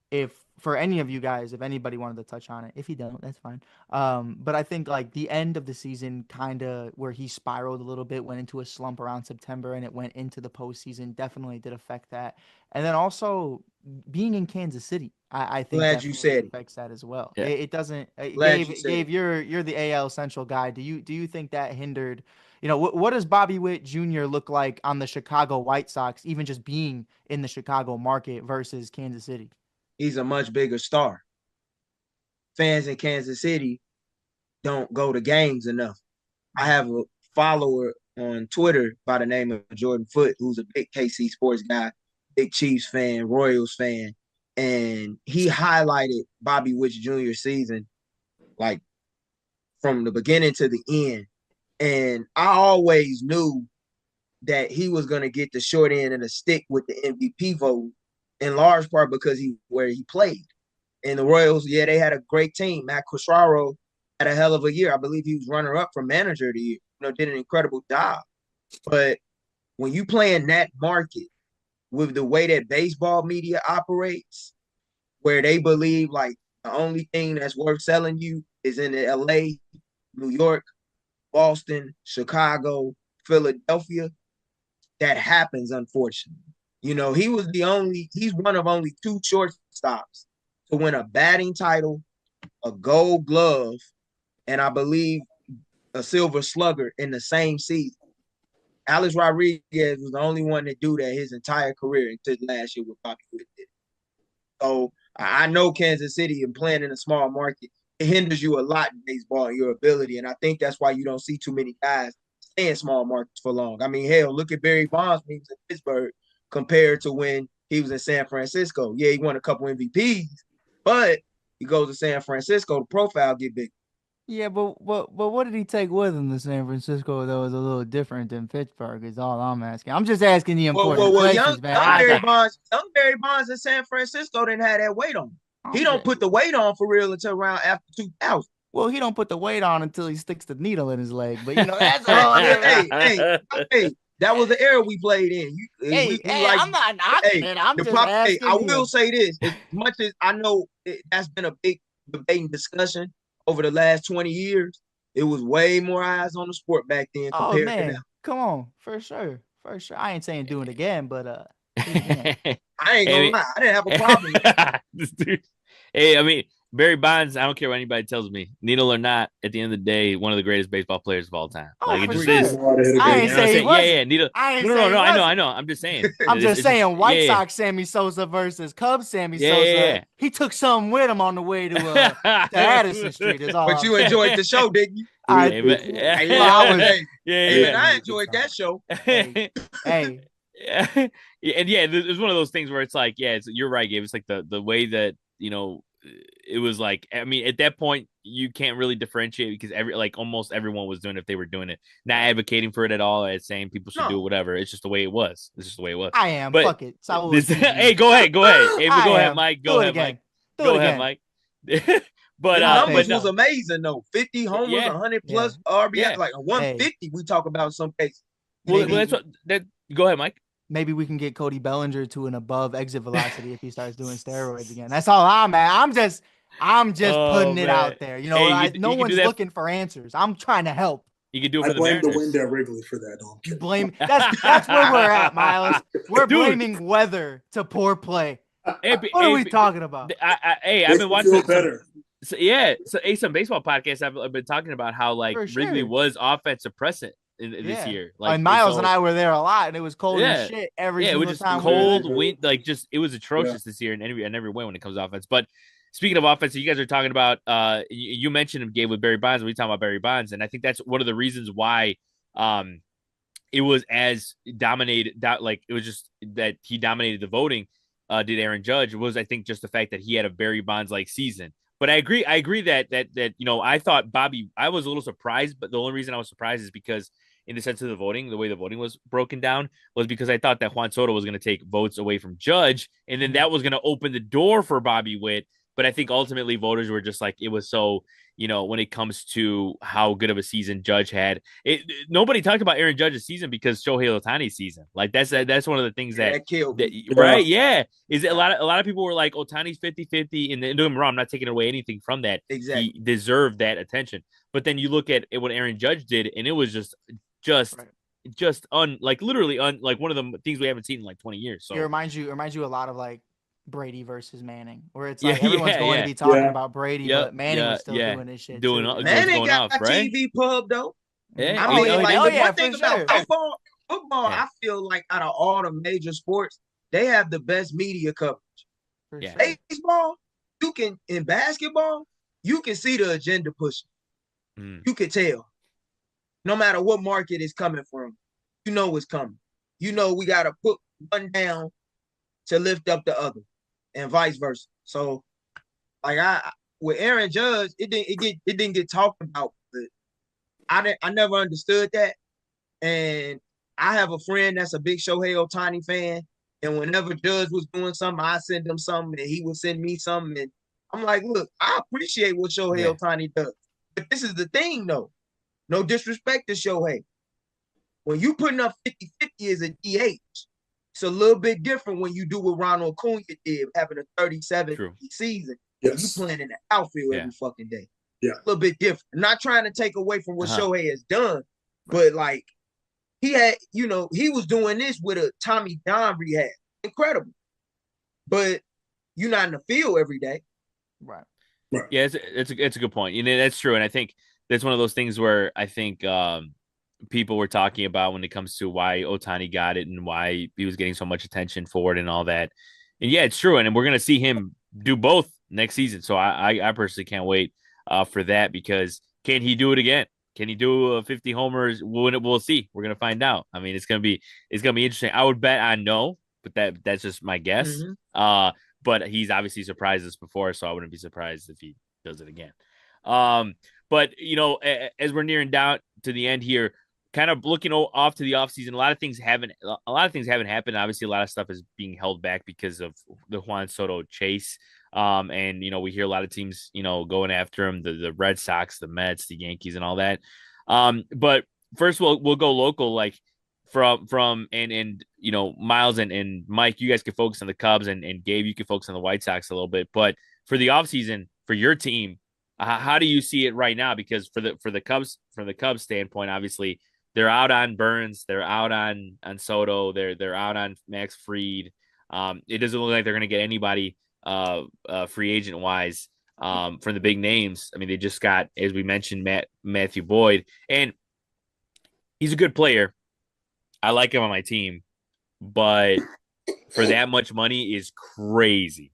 Speaker 4: if for any of you guys, if anybody wanted to touch on it. If you don't, that's fine. But I think like the end of the season, kind of where he spiraled a little bit, went into a slump around September, and it went into the postseason, definitely did affect that. And then also being in Kansas City, I think
Speaker 3: glad you said
Speaker 4: affects that as well.
Speaker 1: Yeah.
Speaker 4: It doesn't. Gabe, you're the AL Central guy. Do you think that hindered? What does Bobby Witt Jr. look like on the Chicago White Sox, even just being in the Chicago market versus Kansas City?
Speaker 3: He's a much bigger star. Fans in Kansas City don't go to games enough. I have a follower on Twitter by the name of Jordan Foote, who's a big KC sports guy, big Chiefs fan, Royals fan, and he highlighted Bobby Witt Jr.'s season like from the beginning to the end. And I always knew that he was going to get the short end of the stick with the MVP vote, in large part because where he played. And the Royals, they had a great team. Matt Quatraro had a hell of a year. I believe he was runner-up for manager of the year. Did an incredible job. But when you play in that market with the way that baseball media operates, where they believe like the only thing that's worth selling you is in LA, New York, Boston, Chicago, Philadelphia, that happens, unfortunately. He's one of only two shortstops to win a batting title, a gold glove, and I believe a silver slugger in the same season. Alex Rodriguez was the only one to do that his entire career until last year with Bobby Witt did. So I know Kansas City and playing in a small market, it hinders you a lot in baseball and your ability. And I think that's why you don't see too many guys stay in small markets for long. I mean, hell, look at Barry Bonds when he was in Pittsburgh compared to when he was in San Francisco. Yeah, he won a couple MVPs, but he goes to San Francisco, the profile get big.
Speaker 4: Yeah, but what did he take with him to San Francisco that was a little different than Pittsburgh? Is all I'm asking. I'm just asking the important
Speaker 3: Young
Speaker 4: questions, man.
Speaker 3: Barry Bonds in San Francisco didn't have that weight on him. He don't put the weight on for real until around after 2000.
Speaker 4: Well, he don't put the weight on until he sticks the needle in his leg. But that's all.
Speaker 3: Hey, that was the era we played in.
Speaker 4: I'm not knocking it. I'm just asking.
Speaker 3: I will say this: as much as I know that's been a big debate and discussion over the last 20 years, it was way more eyes on the sport back then compared to now.
Speaker 4: Come on, for sure. I ain't saying do it again, but
Speaker 3: I ain't gonna lie, I didn't have a problem with that.
Speaker 1: Hey, I mean, Barry Bonds, I don't care what anybody tells me, needle or not, at the end of the day, one of the greatest baseball players of all time.
Speaker 4: It just is. I ain't saying
Speaker 1: yeah, needle. No, I know. I'm just saying.
Speaker 4: I'm just saying White Sox Sammy Sosa versus Cubs Sammy Sosa. Yeah. He took something with him on the way to Addison Street. Is all.
Speaker 3: But you enjoyed the show, didn't you?
Speaker 1: I
Speaker 3: enjoyed that show.
Speaker 4: Hey.
Speaker 1: And it's one of those things where it's like, you're right, Gabe. It's like the way that, it was like, I mean, at that point you can't really differentiate because almost everyone was doing it if they were doing it. Not advocating for it at all, as saying people should do whatever. It's just the way it was.
Speaker 4: I am. But fuck it.
Speaker 1: Hey, go ahead. Hey, go ahead, Mike. Go ahead, Mike. But
Speaker 3: numbers was amazing though. 50 homers, 100 plus RBI, like a 150. We talk about some cases.
Speaker 1: Well, that's what. Go ahead, Mike.
Speaker 4: Maybe we can get Cody Bellinger to an above exit velocity if he starts doing steroids again. That's all I'm at. I'm just putting it out there. No one's looking for answers. I'm trying to help.
Speaker 1: You can do it for
Speaker 2: the Mariners. I blame the wind at Wrigley for that.
Speaker 4: You blame that's where we're at, Miles. We're blaming weather to poor play. What are we talking about?
Speaker 1: I've been watching
Speaker 2: better.
Speaker 1: So some baseball podcasts I've been talking about how Wrigley was offense suppressant this year.
Speaker 4: And Miles and I were there a lot, and it was cold as shit every single
Speaker 1: it was just
Speaker 4: time.
Speaker 1: Cold wind, it was atrocious this year in every way when it comes to offense. But speaking of offense, you guys are talking about you mentioned him, Gabe, with Barry Bonds. We talking about Barry Bonds, and I think that's one of the reasons why it was as dominated. It was just that he dominated the voting. Did Aaron Judge was, I think, just the fact that he had a Barry Bonds like season. But I agree that I thought Bobby. I was a little surprised, but the only reason I was surprised is because in the sense of the way the voting was broken down was because I thought that Juan Soto was going to take votes away from Judge, and then that was going to open the door for Bobby Witt. But I think ultimately voters were just like, it was so, when it comes to how good of a season Judge had, nobody talked about Aaron Judge's season because Shohei Ohtani's season. Like that's one of the things that
Speaker 3: killed.
Speaker 1: Right. Yeah. Is it a lot of people were like, Ohtani's 50-50, and don't get me wrong, I'm not taking away anything from that.
Speaker 3: Exactly.
Speaker 1: He deserved that attention. But then you look at what Aaron Judge did, and it was just literally one of the things we haven't seen in like 20 years. So
Speaker 4: it reminds you a lot of like Brady versus Manning, where it's like everyone's going to be talking about Brady, but Manning was still doing this shit.
Speaker 3: Manning got a TV pub though.
Speaker 1: Yeah.
Speaker 3: I mean, the one thing about football, I feel like out of all the major sports, they have the best media coverage. Baseball, in basketball, you can see the agenda pushing. You can tell. No matter what market it's coming from, it's coming. We got to put one down to lift up the other, and vice versa. So, with Aaron Judge, it didn't get talked about, but I never understood that. And I have a friend that's a big Shohei Ohtani fan, and whenever Judge was doing something, I send him something, and he would send me something, and I'm like, look, I appreciate what Shohei Ohtani does, but this is the thing, though. No disrespect to Shohei. When you putting up 50-50 as a DH, it's a little bit different when you do what Ronald Acuna did, having a 37 season. Yes. You playing in the outfield every fucking day.
Speaker 2: Yeah.
Speaker 3: A little bit different. I'm not trying to take away from what Shohei has done, but he had, he was doing this with a Tommy John rehab. Incredible. But you're not in the field every day.
Speaker 4: Right.
Speaker 1: Yeah, it's a good point. That's true. And I think that's one of those things where I think people were talking about when it comes to why Otani got it and why he was getting so much attention for it and all that. And yeah, it's true. And we're gonna see him do both next season. So I personally can't wait for that, because can he do it again? Can he do 50 homers? We'll see. We're gonna find out. I mean, it's gonna be interesting. I would bet on no, but that's just my guess.
Speaker 3: Mm-hmm.
Speaker 1: But he's obviously surprised us before, so I wouldn't be surprised if he does it again. But as we're nearing down to the end here, kind of looking off to the offseason, a lot of things haven't happened. Obviously, a lot of stuff is being held back because of the Juan Soto chase. And we hear a lot of teams, going after him, the Red Sox, the Mets, the Yankees, and all that. But first we'll go local, like from Miles and Mike, you guys can focus on the Cubs, and Gabe, you can focus on the White Sox a little bit. But for the offseason, for your team, how do you see it right now? Because for the Cubs, from the Cubs standpoint, obviously they're out on Burns, they're out on Soto, they're out on Max Fried. It doesn't look like they're going to get anybody free agent wise from the big names. I mean, they just got, as we mentioned, Matthew Boyd, and he's a good player. I like him on my team, but for that much money is crazy.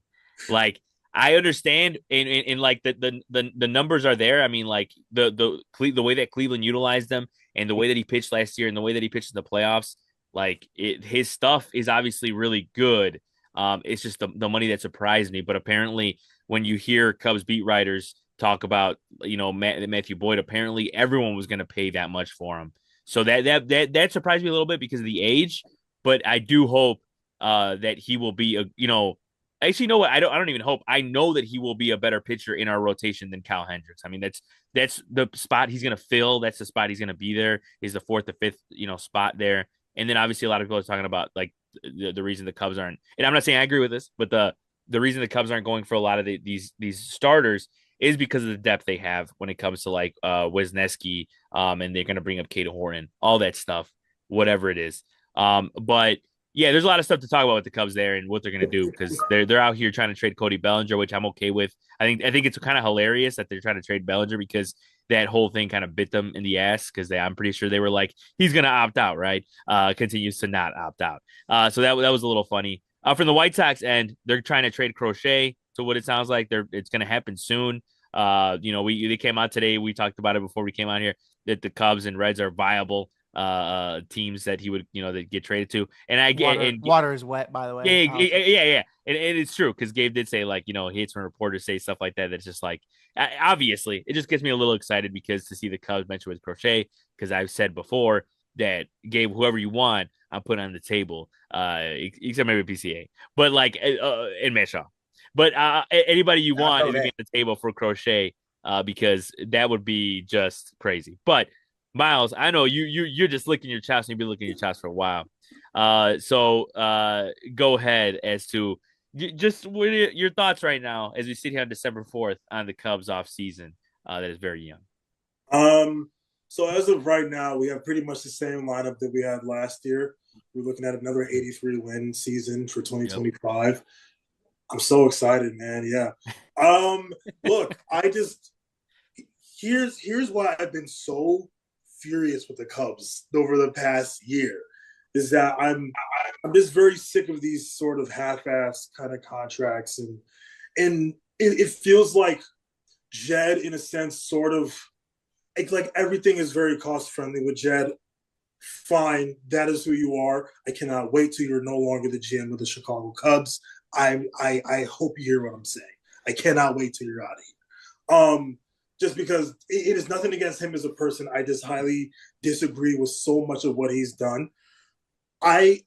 Speaker 1: Like, I understand, and like the numbers are there. I mean, like the way that Cleveland utilized them, and the way that he pitched last year, and the way that he pitched in the playoffs, like his stuff is obviously really good. It's just the money that surprised me. But apparently, when you hear Cubs beat writers talk about Matthew Boyd, apparently everyone was going to pay that much for him. So that surprised me a little bit because of the age. But I do hope that he will be Actually, you know what? I don't even hope. I know that he will be a better pitcher in our rotation than Kyle Hendricks. I mean, that's the spot he's going to fill. That's the spot he's going to be there. Is the fourth or fifth, spot there. And then obviously a lot of people are talking about like the reason the Cubs aren't. And I'm not saying I agree with this, but the reason the Cubs aren't going for a lot of these starters is because of the depth they have when it comes to like Wisniewski, and they're going to bring up Kate Horton, all that stuff, whatever it is. But yeah, there's a lot of stuff to talk about with the Cubs there and what they're going to do, because they're out here trying to trade Cody Bellinger, which I'm okay with. I think it's kind of hilarious that they're trying to trade Bellinger, because that whole thing kind of bit them in the ass, because I'm pretty sure they were like, he's going to opt out, right? Continues to not opt out. So that was a little funny. From the White Sox end, they're trying to trade Crochet. So what it sounds like, it's going to happen soon. They came out today. We talked about it before we came out here, that the Cubs and Reds are viable teams that he would that get traded to. And I get
Speaker 4: water is wet, by the way.
Speaker 1: Yeah. And it's true, because Gabe did say, like, he hates when reporters say stuff like that. That's just like, obviously it just gets me a little excited, because to see the Cubs mentioned with Crochet, because I've said before that, Gabe, whoever you want, I'm putting on the table, except maybe PCA, but like in Meshaw. But anybody you want is going to be on the table for Crochet, because that would be just crazy. But Miles, I know you're just licking your chops, and you've been licking your chops for a while. So go ahead as to just what are your thoughts right now as we sit here on December 4th on the Cubs off season that is very young.
Speaker 2: So as of right now, we have pretty much the same lineup that we had last year. We're looking at another 83 win season for 2025. Yep. I'm so excited, man. Yeah. Look, here's why I've been so furious with the Cubs over the past year, is that I'm just very sick of these sort of half-assed kind of contracts, and it feels like Jed, in a sense, sort of like everything is very cost friendly with Jed. Fine, that is who you are. I cannot wait till you're no longer the GM of the Chicago Cubs. I hope you hear what I'm saying. I cannot wait till you're out of here. Just because it is nothing against him as a person. I just highly disagree with so much of what he's done. I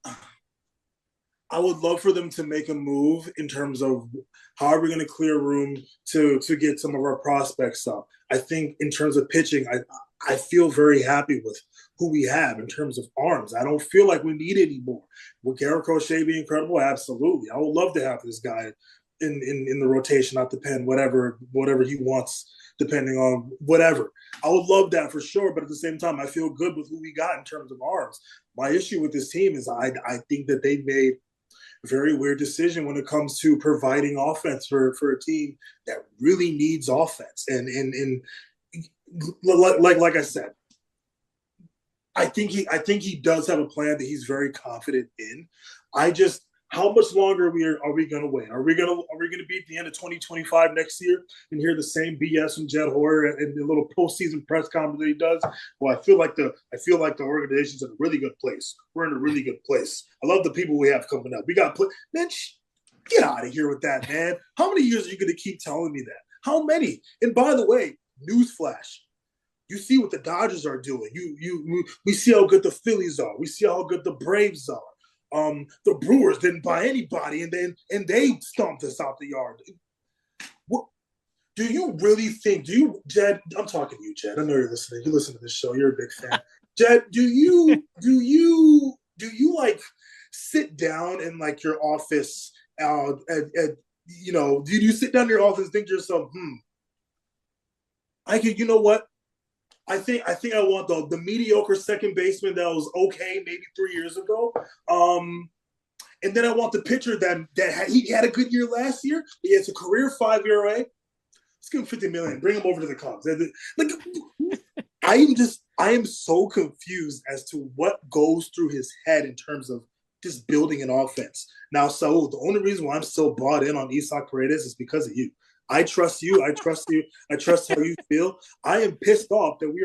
Speaker 2: would love for them to make a move in terms of how are we going to clear room to get some of our prospects up. I think in terms of pitching, I feel very happy with who we have in terms of arms. I don't feel like we need any more. Would Garrett Crochet be incredible? Absolutely. I would love to have this guy in the rotation, out the pen, whatever he wants, depending on whatever. I would love that for sure, but at the same time, I feel good with who we got in terms of arms. My issue with this team is I think that they made a very weird decision when it comes to providing offense for a team that really needs offense. And like I said, I think he does have a plan that he's very confident in. How much longer are we going to wait? Are we going to be at the end of 2025 next year and hear the same BS from Jed Hoyer and the little postseason press conference that he does? Well, I feel like the organization's in a really good place. We're in a really good place. I love the people we have coming up. We got man, get out of here with that, man. How many years are you going to keep telling me that? How many? And by the way, newsflash. You see what the Dodgers are doing. We see how good the Phillies are. We see how good the Braves are. The Brewers didn't buy anybody, and they stomped us out the yard. What do you really think? Jed? I'm talking to you, Jed. I know you're listening. You listen to this show. You're a big fan. Jed, do you like sit down in like your office? Do you sit down in your office and think to yourself, you know what? I think I want the mediocre second baseman that was okay maybe 3 years ago. And then I want the pitcher that he had a good year last year. He has a career 5 ERA. Let's give him $50 million. Bring him over to the Cubs. Like, I am so confused as to what goes through his head in terms of just building an offense. Now, Saul, the only reason why I'm still bought in on Isaac Paredes is because of you. I trust you. I trust you. I trust how you feel. I am pissed off that we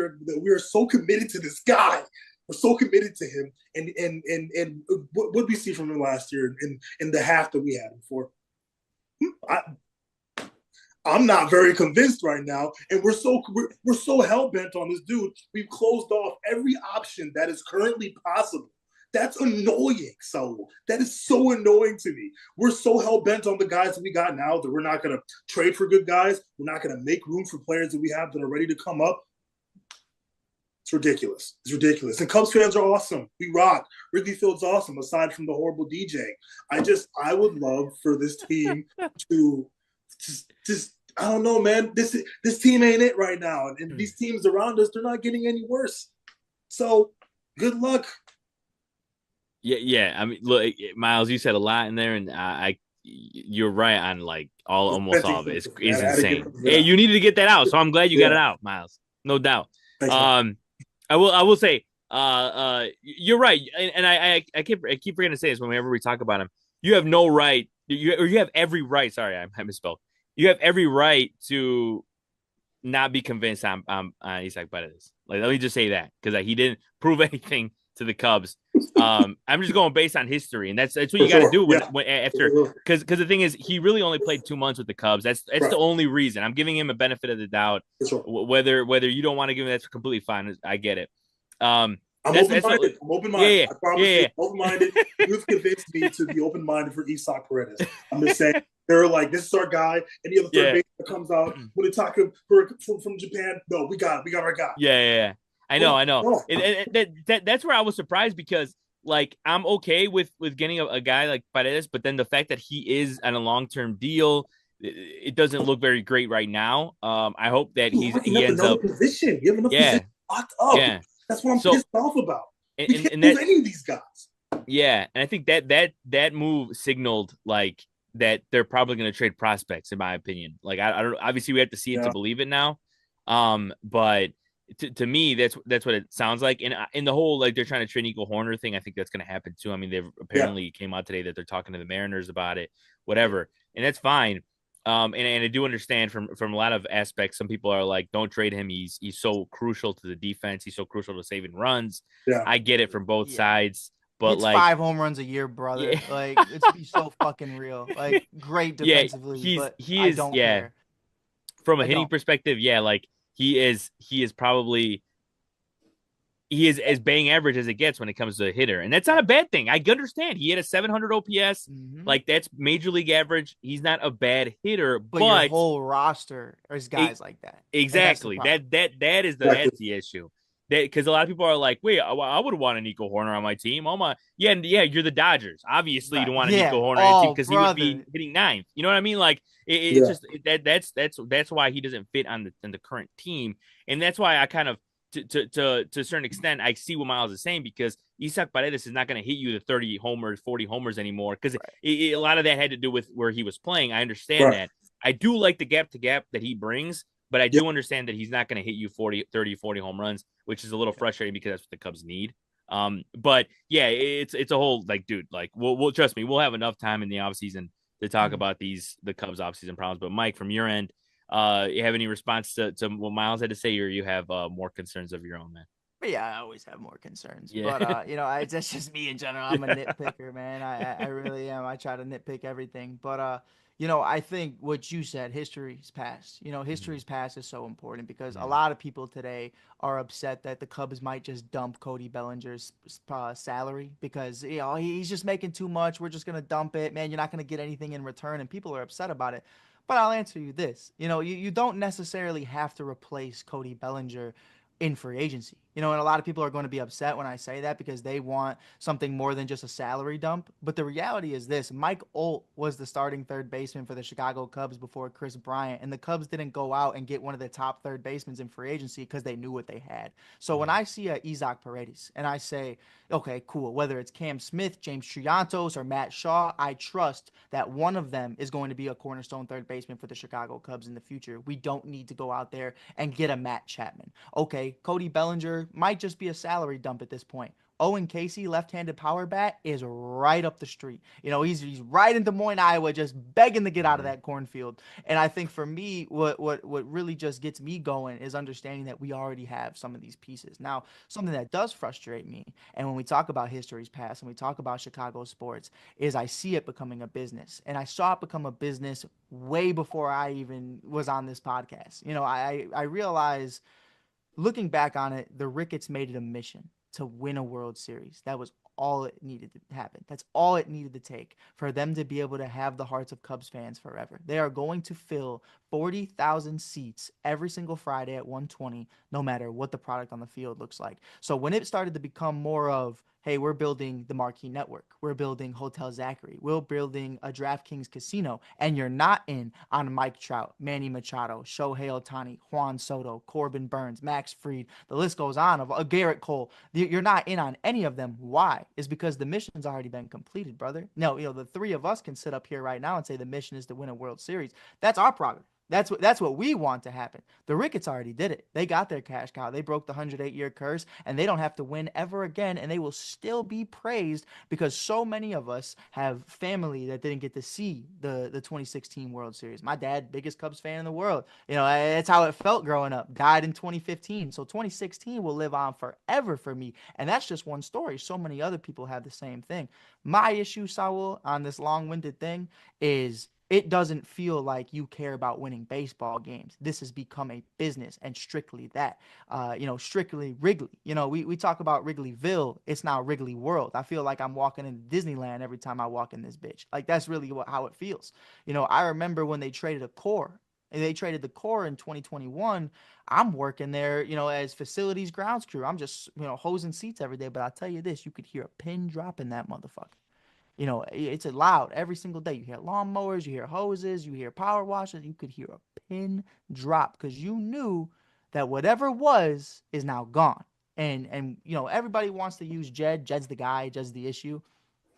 Speaker 2: are so committed to this guy. We're so committed to him, and what did we see from him last year in the half that we had him for? I'm not very convinced right now, and we're so hell bent on this dude. We've closed off every option that is currently possible. That's annoying, Saul. That is so annoying to me. We're so hell-bent on the guys that we got now that we're not going to trade for good guys. We're not going to make room for players that we have that are ready to come up. It's ridiculous. It's ridiculous. And Cubs fans are awesome. We rock. Wrigley Field's awesome, aside from the horrible DJ. I would love for this team to just I don't know, man. This team ain't it right now. And these teams around us, they're not getting any worse. So, good luck.
Speaker 1: Yeah. I mean, look, Miles, you said a lot in there, and you're right on like almost all of it. It's insane. Hey, you needed to get that out, so I'm glad you got it out, Miles. No doubt.
Speaker 2: Thanks,
Speaker 1: I will say, you're right, and I keep forgetting to say this whenever we talk about him. You have no right, you have every right. Sorry, I misspelled. You have every right to not be convinced on Isaac Paredes. Like, let me just say that, because he didn't prove anything to the Cubs. I'm just going based on history, and that's what you got to do when after, because the thing is, he really only played 2 months with the Cubs. That's right. The only reason I'm giving him a benefit of the doubt. Whether you don't want to give him, that's completely fine. I get it.
Speaker 2: I'm open-minded. I'm open-minded.
Speaker 1: Yeah.
Speaker 2: I promise you, open-minded. You've convinced me to be open-minded for Isaac Paredes. I'm just saying, they're like, this is our guy. Any other third baseman that comes out when they talk from Japan, no, we got our guy.
Speaker 1: Yeah. I know. And that's where I was surprised, because like, I'm okay with getting a guy like Paredes, but then the fact that he is on a long-term deal, it doesn't look very great right now. I hope that he ends up
Speaker 2: position. You have enough position locked up. Yeah. That's what I'm pissed off about. We can't move any of these guys.
Speaker 1: Yeah, and I think that move signaled like that they're probably going to trade prospects, in my opinion. Like, I don't. Obviously, we have to see it to believe it now. But to me, that's what it sounds like. And in the whole, like, they're trying to trade Nico Horner thing, I think that's going to happen too. I mean, they've apparently came out today that they're talking to the Mariners about it, whatever, and that's fine. And I do understand from a lot of aspects. Some people are like, don't trade him. He's so crucial to the defense. He's so crucial to saving runs. Yeah. I get it from both sides. But
Speaker 4: it's
Speaker 1: like
Speaker 4: 5 home runs a year, brother. Yeah. Like, it's be so fucking real. Like, great defensively, but I don't care.
Speaker 1: From a hitting perspective, like he is probably as bang average as it gets when it comes to a hitter, and that's not a bad thing. I understand he had a 700 OPS, like that's major league average. He's not a bad hitter, but
Speaker 4: your whole roster is guys like that.
Speaker 1: Exactly. That's the issue. Because a lot of people are like, wait, I would want a Nico Horner on my team. You're the Dodgers. Obviously, you don't want a Nico Horner on your team because he would be hitting 9th. You know what I mean? Like, it's just that's why he doesn't fit on the current team, and that's why I kind of to a certain extent I see what Miles is saying, because Isaac Paredes is not going to hit you the 30 homers, 40 homers anymore, because a lot of that had to do with where he was playing. I understand that. I do like the gap to gap that he brings. But I do understand that he's not going to hit you 40, 30, 40 home runs, which is a little frustrating because that's what the Cubs need. But yeah, it's a whole like, dude, like we'll trust me, we'll have enough time in the offseason to talk about the Cubs offseason problems. But Mike, from your end, you have any response to what Miles had to say, or you have more concerns of your own, man?
Speaker 4: But yeah, I always have more concerns.
Speaker 1: Yeah.
Speaker 4: But that's just me in general. I'm a nitpicker, man. I really am. I try to nitpick everything. But I think what you said, history's past. History's past is so important because a lot of people today are upset that the Cubs might just dump Cody Bellinger's salary because he's just making too much. We're just gonna dump it, man. You're not gonna get anything in return, and people are upset about it. But I'll answer you this: you don't necessarily have to replace Cody Bellinger in free agency. And a lot of people are going to be upset when I say that because they want something more than just a salary dump. But the reality is this: Mike Olt was the starting third baseman for the Chicago Cubs before Chris Bryant, and the Cubs didn't go out and get one of the top third basemen in free agency because they knew what they had. So when I see a Isaac Paredes and I say, okay, cool, whether it's Cam Smith, James Triantos, or Matt Shaw, I trust that one of them is going to be a cornerstone third baseman for the Chicago Cubs in the future. We don't need to go out there and get a Matt Chapman. Okay, Cody Bellinger might just be a salary dump at this point. Owen Casey, left-handed power bat, is right up the street. He's right in Des Moines, Iowa, just begging to get out of that cornfield. And I think for me, what really just gets me going is understanding that we already have some of these pieces. Now, something that does frustrate me, and when we talk about history's past and we talk about Chicago sports, is I see it becoming a business. And I saw it become a business way before I even was on this podcast. I realize, looking back on it, the Ricketts made it a mission to win a World Series. That was all it needed to happen. That's all it needed to take for them to be able to have the hearts of Cubs fans forever. They are going to fill 40,000 seats every single Friday at 120, no matter what the product on the field looks like. So when it started to become more of, hey, we're building the Marquee Network, we're building Hotel Zachary, we're building a DraftKings casino, and you're not in on Mike Trout, Manny Machado, Shohei Ohtani, Juan Soto, Corbin Burns, Max Fried, the list goes on, of Garrett Cole. You're not in on any of them. Why? Is because the mission's already been completed, brother. No, the three of us can sit up here right now and say the mission is to win a World Series. That's our prerogative. That's what we want to happen. The Ricketts already did it. They got their cash cow. They broke the 108-year curse, and they don't have to win ever again, and they will still be praised because so many of us have family that didn't get to see the 2016 World Series. My dad, biggest Cubs fan in the world. That's how it felt growing up. Died in 2015. So 2016 will live on forever for me, and that's just one story. So many other people have the same thing. My issue, Saul, on this long-winded thing is it doesn't feel like you care about winning baseball games. This has become a business and strictly that. Strictly Wrigley. We talk about Wrigleyville. It's now Wrigley World. I feel like I'm walking into Disneyland every time I walk in this bitch. Like, that's really how it feels. I remember when they traded a core. They traded the core in 2021. I'm working there, as facilities grounds crew. I'm just, hosing seats every day. But I'll tell you this, you could hear a pin drop in that motherfucker. It's loud every single day. You hear lawnmowers, you hear hoses, you hear power washers. You could hear a pin drop because you knew that whatever was is now gone. And everybody wants to use Jed. Jed's the guy. Jed's the issue.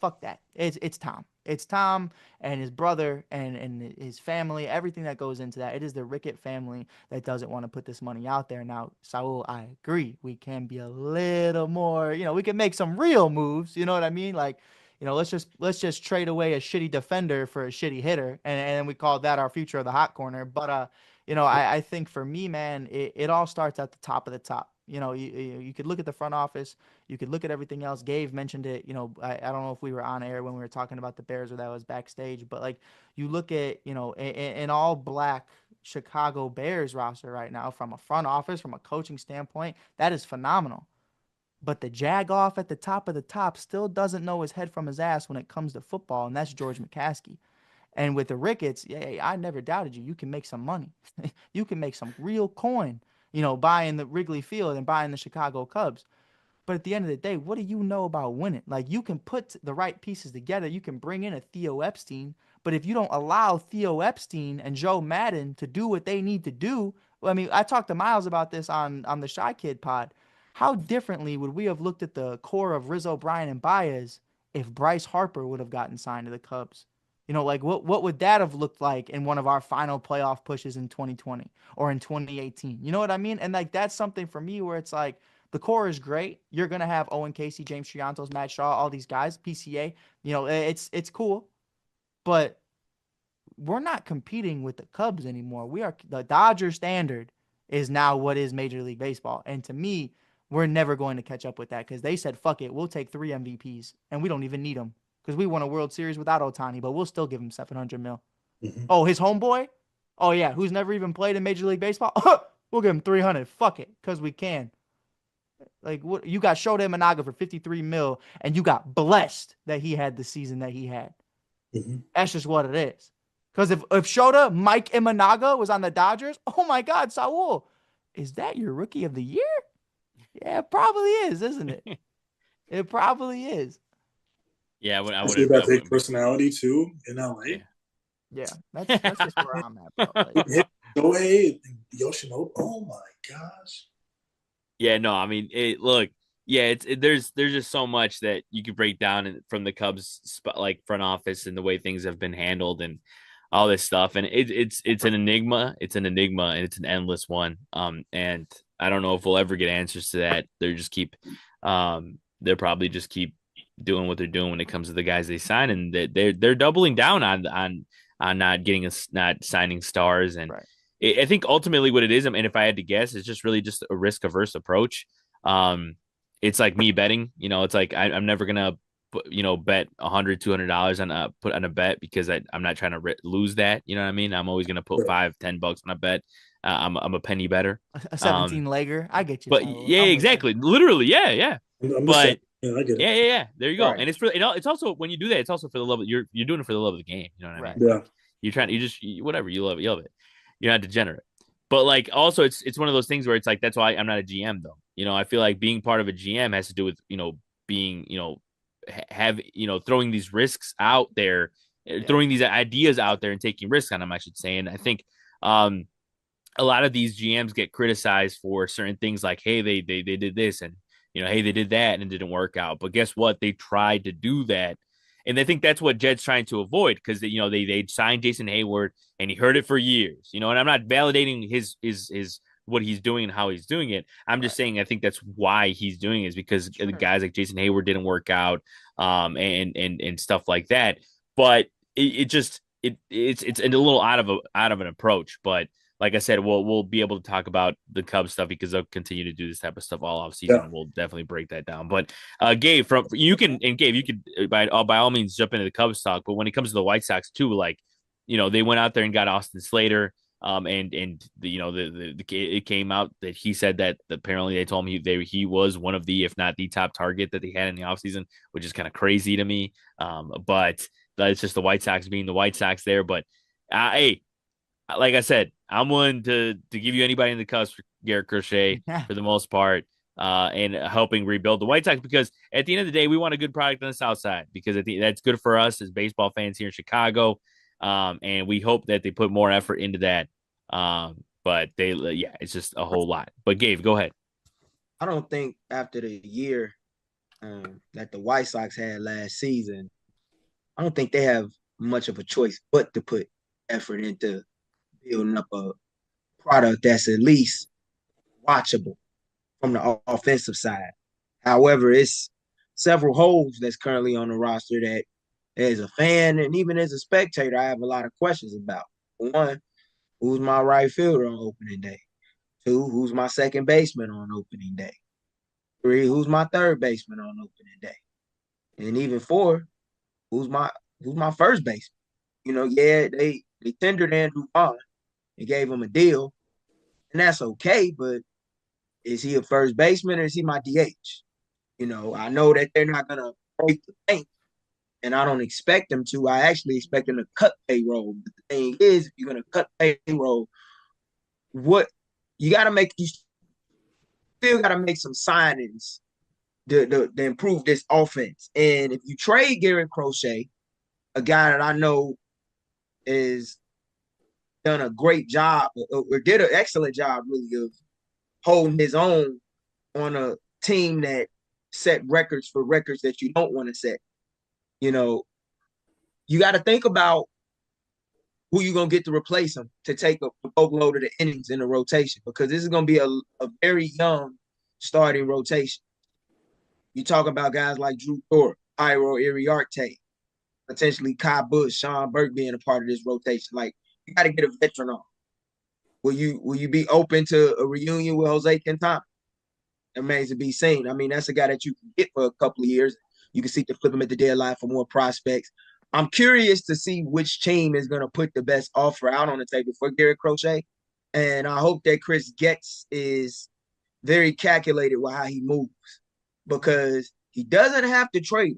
Speaker 4: Fuck that. It's Tom. It's Tom and his brother and his family, everything that goes into that. It is the Rickett family that doesn't want to put this money out there. Now, Saul, I agree. We can be a little more, we can make some real moves. You know what I mean? Like, let's just trade away a shitty defender for a shitty hitter, and we call that our future of the hot corner. But I think for me, man, it all starts at the top of the top. You could look at the front office, you could look at everything else. Gabe mentioned it. I don't know if we were on air when we were talking about the Bears or that was backstage, but like you look at an all black Chicago Bears roster right now from a front office, from a coaching standpoint, that is phenomenal. But the jag-off at the top of the top still doesn't know his head from his ass when it comes to football, and that's George McCaskey. And with the Ricketts, yeah, I never doubted you. You can make some money. You can make some real coin, buying the Wrigley Field and buying the Chicago Cubs. But at the end of the day, what do you know about winning? Like, you can put the right pieces together. You can bring in a Theo Epstein. But if you don't allow Theo Epstein and Joe Madden to do what they need to do, I mean, I talked to Miles about this on the Shy Kid pod. How differently would we have looked at the core of Rizzo, Bryan, and Baez if Bryce Harper would have gotten signed to the Cubs? You know, like what would that have looked like in one of our final playoff pushes in 2020 or in 2018? You know what I mean? And like that's something for me where it's like the core is great. You're gonna have Owen Casey, James Triantos, Matt Shaw, all these guys, PCA. You know, it's cool, but we're not competing with the Cubs anymore. We are the Dodger standard is now what is Major League Baseball, and to me, we're never going to catch up with that because they said, "Fuck it, we'll take 3 MVPs and we don't even need them because we won a World Series without Otani, but we'll still give him 700 mil."
Speaker 2: Mm-hmm.
Speaker 4: Oh, his homeboy? Oh yeah, who's never even played in Major League Baseball? We'll give him 300. Fuck it, because we can. Like what? You got Shota Imanaga for 53 mil, and you got blessed that he had the season that he had.
Speaker 2: Mm-hmm.
Speaker 4: That's just what it is. Because if Shota, Mike Imanaga was on the Dodgers, oh my God, Saul, is that your rookie of the year? Yeah, it probably is, isn't it? It probably is.
Speaker 1: Yeah, I
Speaker 2: Especially
Speaker 1: wouldn't.
Speaker 2: that big personality too in LA.
Speaker 1: Yeah.
Speaker 4: Yeah, that's just where I'm at, bro. Like,
Speaker 2: Shohei, Yoshinobu. Oh my gosh.
Speaker 1: Yeah, no, I mean, look, yeah, there's just so much that you could break down from the Cubs like front office and the way things have been handled and all this stuff, and it's an enigma. It's an enigma, and it's an endless one. And I don't know if we'll ever get answers to that. They'll probably just keep doing what they're doing when it comes to the guys they sign, and they're doubling down on not signing stars. And
Speaker 4: right.
Speaker 1: I think ultimately what it is, and if I had to guess, it's just really just a risk averse approach. It's like me betting, it's like I'm never gonna bet $100, $200 on put on a bet because I'm not trying to lose that. You know what I mean? I'm always gonna put $5, $10 on a bet. I'm a penny better.
Speaker 4: A 17 legger. I get you.
Speaker 1: But
Speaker 4: Saul.
Speaker 1: yeah,
Speaker 4: I'm with
Speaker 1: exactly, literally, yeah.
Speaker 2: I'm the same.
Speaker 1: But
Speaker 2: Yeah, I get it.
Speaker 1: yeah. There you go.
Speaker 4: Right.
Speaker 1: And it's also when you do that, it's also for the love of you're doing it for the love of the game. You know what I mean?
Speaker 4: Right.
Speaker 2: Yeah.
Speaker 1: Like you're trying, whatever you love it. You're not degenerate. But like also it's one of those things where it's like that's why I'm not a GM though. I feel like being part of a GM has to do with being throwing these risks out there, throwing these ideas out there and taking risks on them. I should say, and I think a lot of these GMs get criticized for certain things like, hey, they did this and hey, they did that and it didn't work out. But guess what? They tried to do that. And I think that's what Jed's trying to avoid because they signed Jason Hayward and he heard it for years. And I'm not validating his what he's doing and how he's doing it. I'm just saying I think that's why he's doing it is because the guys like Jason Hayward didn't work out, and stuff like that. But it's a little out of an approach. But like I said, we'll be able to talk about the Cubs stuff because they'll continue to do this type of stuff all off season.
Speaker 2: Yeah.
Speaker 1: And we'll definitely break that down. But Gabe, you could by all means jump into the Cubs talk. But when it comes to the White Sox too, like they went out there and got Austin Slater. It came out that he said that apparently they told him he was one of the, if not the top target that they had in the offseason, which is kind of crazy to me. But that's just the White Sox being the White Sox there. But hey, like I said, I'm willing to give you anybody in the Cubs for Garrett Crochet for the most part, and helping rebuild the White Sox because at the end of the day, we want a good product on the South Side because that's good for us as baseball fans here in Chicago. And we hope that they put more effort into that. But it's just a whole lot. But Gabe, go ahead.
Speaker 3: I don't think after the year that the White Sox had last season, I don't think they have much of a choice but to put effort into building up a product that's at least watchable from the offensive side. However, it's several holes that's currently on the roster that as a fan and even as a spectator, I have a lot of questions about. One, who's my right fielder on opening day? Two, who's my second baseman on opening day? Three, who's my third baseman on opening day? And even four, who's my first baseman? They tendered Andrew Vaughn and gave him a deal, and that's okay, but is he a first baseman or is he my DH? I know that they're not gonna break the bank, and I don't expect them to. I actually expect them to cut payroll. But the thing is, if you're gonna cut payroll, what you still gotta make some signings to improve this offense. And if you trade Garrett Crochet, a guy that I know is done a great job or did an excellent job really of holding his own on a team that set records for records that you don't want to set. you got to think about who you're going to get to replace him to take a boatload of the innings in the rotation, because this is going to be a very young starting rotation. You talk about guys like Drew Thorpe, Iro Iriarte, potentially Kai Bush, Sean Burke being a part of this rotation. Like, you got to get a veteran on. Will you be open to a reunion with Jose Quintana? It remains to be seen. I mean, that's a guy that you can get for a couple of years. You can seek to flip him at the deadline for more prospects. I'm curious to see which team is going to put the best offer out on the table for Garrett Crochet. And I hope that Chris Getz is very calculated with how he moves, because he doesn't have to trade.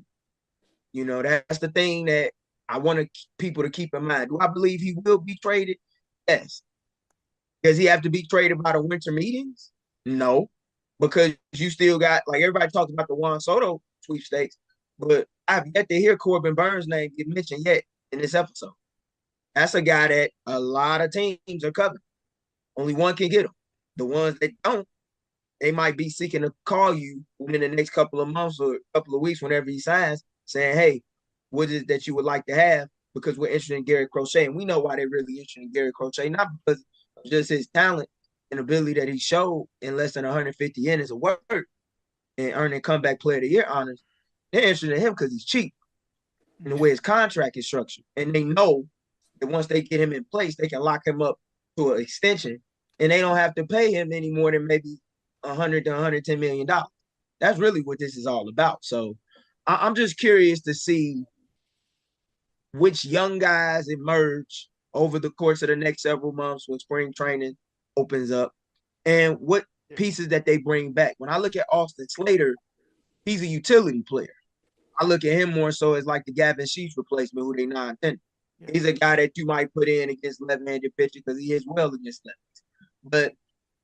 Speaker 3: You know, that's the thing that I want people to keep in mind. Do I believe he will be traded? Yes. Does he have to be traded by the winter meetings? No, because you still got, like, everybody talks about the Juan Soto sweepstakes, but I've yet to hear Corbin Burns' name get mentioned yet in this episode. That's a guy that a lot of teams are covering. Only one can get him. The ones that don't, they might be seeking to call you within the next couple of months or a couple of weeks whenever he signs, saying, hey, what is it that you would like to have? Because we're interested in Garrett Crochet. And we know why they're really interested in Garrett Crochet, not because of just his talent and ability that he showed in less than 150 innings of work and earning comeback player of the year honors. They're interested in him because he's cheap in the way his contract is structured. And they know that once they get him in place, they can lock him up to an extension, and they don't have to pay him any more than maybe 100 to 110 million dollars. That's really what this is all about. So I'm just curious to see which young guys emerge over the course of the next several months when spring training opens up, and what pieces that they bring back. When I look at Austin Slater, he's a utility player. I look at him more so as like the Gavin Sheets replacement, who they non-tendered. He's a guy that you might put in against left-handed pitchers because he is well against lefties. But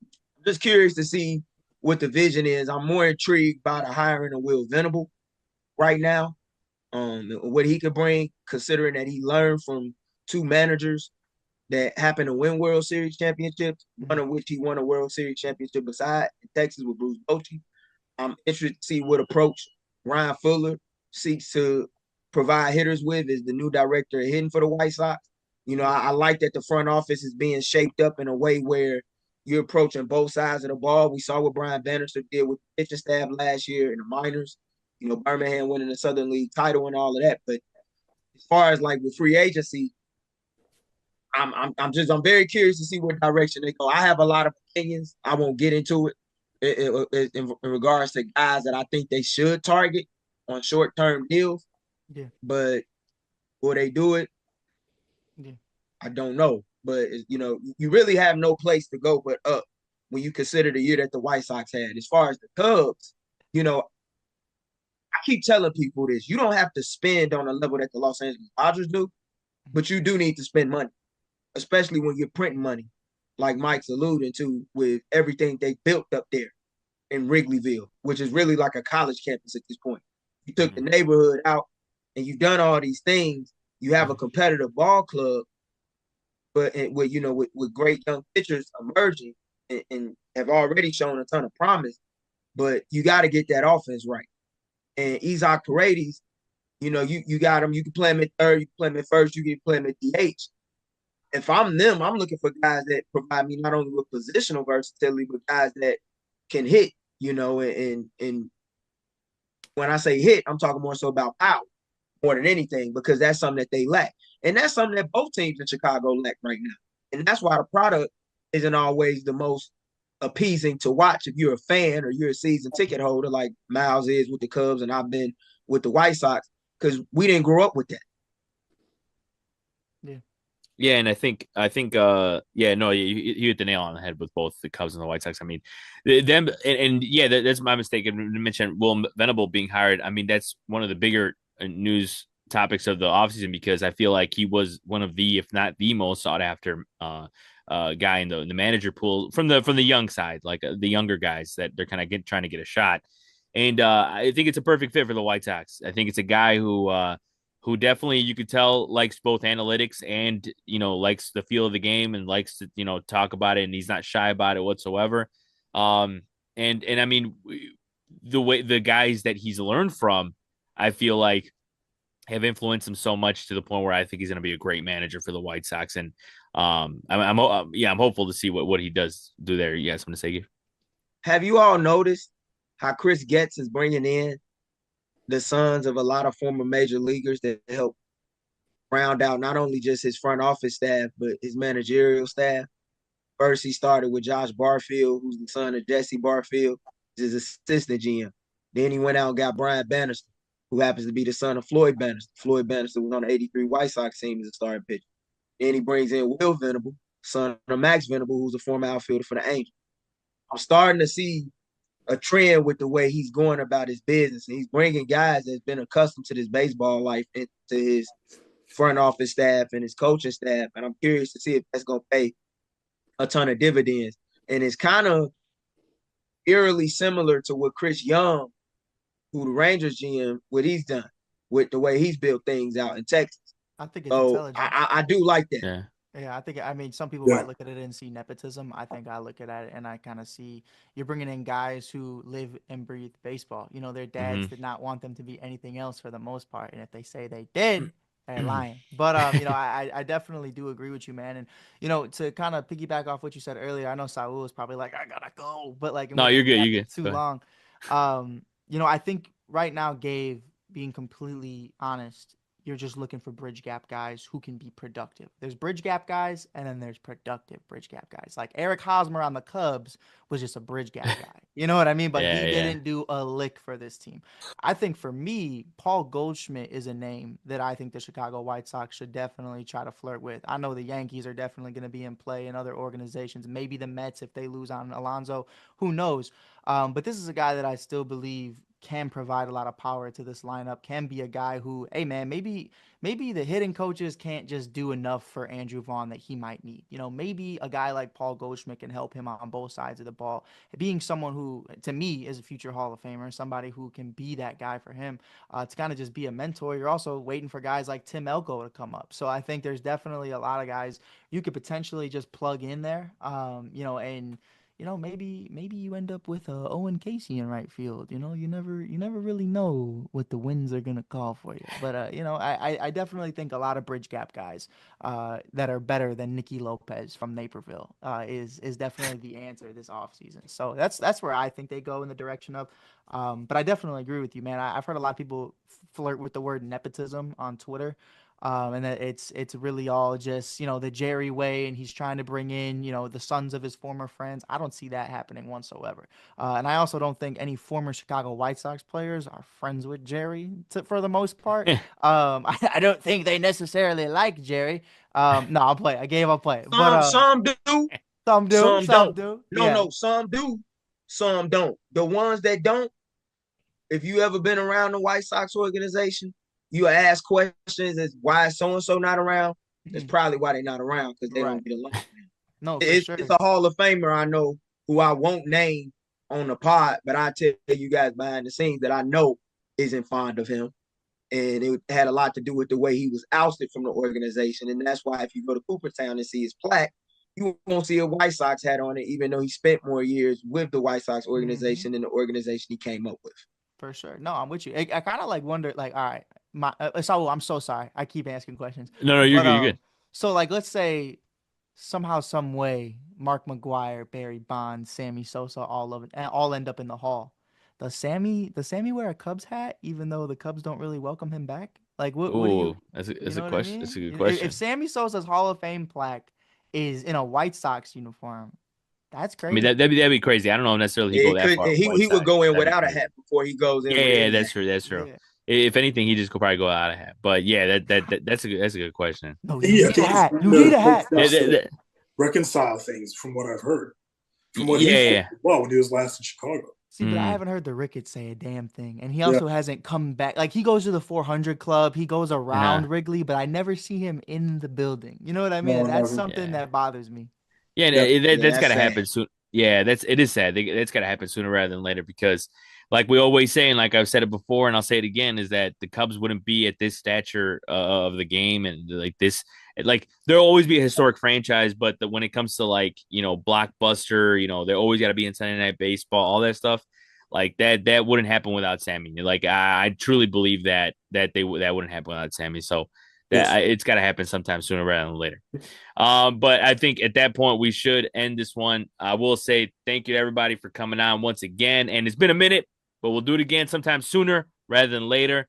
Speaker 3: I'm just curious to see what the vision is. I'm more intrigued by the hiring of Will Venable right now, what he could bring, considering that he learned from two managers that happened to win World Series championships, one of which he won a World Series championship beside in Texas with Bruce Bochy. I'm interested to see what approach Ryan Fuller seeks to provide hitters with as the new director of hitting for the White Sox. You know, I like that the front office is being shaped up in a way where you're approaching both sides of the ball. We saw what Brian Bannister did with the pitching staff last year in the minors. You know, Birmingham winning the Southern League title and all of that. But as far as like with free agency, I'm very curious to see what direction they go. I have a lot of opinions. I won't get into it in regards to guys that I think they should target on short-term deals.
Speaker 4: Yeah.
Speaker 3: But will they do it?
Speaker 4: Yeah.
Speaker 3: I don't know. But, you know, you really have no place to go but up when you consider the year that the White Sox had. As far as the Cubs, you know, I keep telling people this. You don't have to spend on a level that the Los Angeles Dodgers do, but you do need to spend money, especially when you're printing money, like Mike's alluding to, with everything they built up there in Wrigleyville, which is really like a college campus at this point. You took the neighborhood out and you've done all these things. You have a competitive ball club, but with great young pitchers emerging and have already shown a ton of promise, but you got to get that offense right. And Isaac Paredes, you know, you got him. You can play him at third, you can play him at first, you can play him at DH. If I'm them, I'm looking for guys that provide me not only with positional versatility, but guys that can hit, you know, and when I say hit, I'm talking more so about power more than anything, because that's something that they lack. And that's something that both teams in Chicago lack right now. And that's why the product isn't always the most appeasing to watch if you're a fan or you're a season ticket holder like Miles is with the Cubs and I've been with the White Sox, because we didn't grow up with that.
Speaker 4: Yeah.
Speaker 1: Yeah, and I think, you hit the nail on the head with both the Cubs and the White Sox. I mean, them, and that's my mistake. I mentioned Will Venable being hired. I mean, that's one of the bigger news topics of the offseason, because I feel like he was one of the, if not the most sought after guy in the manager pool from the young side, like the younger guys that they're kind of trying to get a shot. And I think it's a perfect fit for the White Sox. I think it's a guy who definitely, you could tell, likes both analytics and, you know, likes the feel of the game and likes to, you know, talk about it, and he's not shy about it whatsoever. And I mean, the way the guys that he's learned from, I feel like have influenced him so much to the point where I think he's going to be a great manager for the White Sox. And I'm hopeful to see what he does do there. You guys want to say? Gabe?
Speaker 3: Have you all noticed how Chris Getz is bringing in the sons of a lot of former major leaguers that help round out not only just his front office staff, but his managerial staff? First, he started with Josh Barfield, who's the son of Jesse Barfield, his assistant GM. Then he went out and got Brian Bannister, who happens to be the son of Floyd Bannister. Floyd Bannister was on the 83 White Sox team as a starting pitcher. Then he brings in Will Venable, son of Max Venable, who's a former outfielder for the Angels. I'm starting to see a trend with the way he's going about his business. And he's bringing guys that's been accustomed to this baseball life into his front office staff and his coaching staff. And I'm curious to see if that's going to pay a ton of dividends. And it's kind of eerily similar to what Chris Young, who the Rangers GM, what he's done with the way he's built things out in Texas.
Speaker 4: I think it's
Speaker 3: So
Speaker 4: intelligent.
Speaker 3: I do like that.
Speaker 1: Yeah.
Speaker 4: Yeah, I mean, some people might look at it and see nepotism. I think I look at it and I kind of see you're bringing in guys who live and breathe baseball. You know, their dads did not want them to be anything else for the most part. And if they say they did, they're lying. But, you know, I definitely do agree with you, man. And, you know, to kind of piggyback off what you said earlier, I know Saul was probably like, I gotta go. But, like,
Speaker 1: No, you're good. You're good.
Speaker 4: Too long. You know, I think right now, Gabe, being completely honest, you're just looking for bridge gap guys who can be productive. There's bridge gap guys, and then there's productive bridge gap guys. Like Eric Hosmer on the Cubs was just a bridge gap guy. You know what I mean? But he didn't do a lick for this team. I think for me, Paul Goldschmidt is a name that I think the Chicago White Sox should definitely try to flirt with. I know the Yankees are definitely going to be in play in other organizations. Maybe the Mets if they lose on Alonso. Who knows? But this is a guy that I still believe can provide a lot of power to this lineup, can be a guy who, hey man, maybe the hitting coaches can't just do enough for Andrew Vaughn that he might need. You know, maybe a guy like Paul Goldschmidt can help him on both sides of the ball. Being someone who, to me, is a future Hall of Famer, somebody who can be that guy for him, to kind of just be a mentor. You're also waiting for guys like Tim Elko to come up. So I think there's definitely a lot of guys you could potentially just plug in there, you know, and you know, maybe you end up with Owen Casey in right field. You know, you never really know what the winds are gonna call for you. But you know, I definitely think a lot of bridge gap guys that are better than Nicky Lopez from Naperville is definitely the answer this offseason. So that's where I think they go in the direction of. But I definitely agree with you, man. I've heard a lot of people flirt with the word nepotism on Twitter. And that it's really all just, you know, the Jerry way, and he's trying to bring in, you know, the sons of his former friends. I don't see that happening whatsoever. And I also don't think any former Chicago White Sox players are friends with Jerry for the most part. I don't think they necessarily like Jerry. No, I'll play. I gave up play. But
Speaker 3: Some do,
Speaker 4: some do,
Speaker 3: some don't.
Speaker 4: do.
Speaker 3: No, some do, some don't. The ones that don't, if you ever been around the White Sox organization, you ask questions as why is so and so not around. That's probably why they're not around, because they don't get along.
Speaker 4: No, for
Speaker 3: it's,
Speaker 4: sure.
Speaker 3: it's a Hall of Famer I know who I won't name on the pod, but I tell you guys behind the scenes that I know isn't fond of him. And it had a lot to do with the way he was ousted from the organization. And that's why if you go to Cooperstown and see his plaque, you won't see a White Sox hat on it, even though he spent more years with the White Sox organization than the organization he came up with.
Speaker 4: For sure. No, I'm with you. I kind of like wonder, like, all right, Saul, I'm so sorry. I keep asking questions.
Speaker 1: No, you're good. You're good.
Speaker 4: So, like, let's say somehow, some way, Mark McGwire, Barry Bonds, Sammy Sosa, all end up in the Hall. Does Sammy wear a Cubs hat, even though the Cubs don't really welcome him back? Like, what do you?
Speaker 1: That's a
Speaker 4: question.
Speaker 1: I mean? That's a good question.
Speaker 4: If Sammy Sosa's Hall of Fame plaque is in a White Sox uniform, that's crazy.
Speaker 1: I mean, that'd be crazy. I don't know necessarily he'd go that far.
Speaker 3: He would go in without a hat before he goes in.
Speaker 1: Yeah, that's true. That's true. Yeah. If anything, he just could probably go out of hat. But yeah, that's a good question.
Speaker 4: No, you need a hat. You need a hat.
Speaker 2: Reconcile things from what I've heard.
Speaker 1: From what he said
Speaker 2: when he was last in Chicago.
Speaker 4: See, but I haven't heard the Ricketts say a damn thing. And he also hasn't come back. Like, he goes to the 400 Club. He goes around Wrigley, but I never see him in the building. You know what I mean? No, that's something that bothers me.
Speaker 1: Yeah, that's got to happen soon. Yeah, it is sad. That's got to happen sooner rather than later, because like we always say, and like I've said it before, and I'll say it again, is that the Cubs wouldn't be at this stature of the game, and like this, like there'll always be a historic franchise, but when it comes to like, you know, blockbuster, you know, they always got to be in Sunday Night Baseball, all that stuff. Like that wouldn't happen without Sammy. Like I truly believe that that wouldn't happen without Sammy. So it's got to happen sometime sooner rather than later. But I think at that point we should end this one. I will say thank you to everybody for coming on once again. And it's been a minute, but we'll do it again sometime sooner rather than later.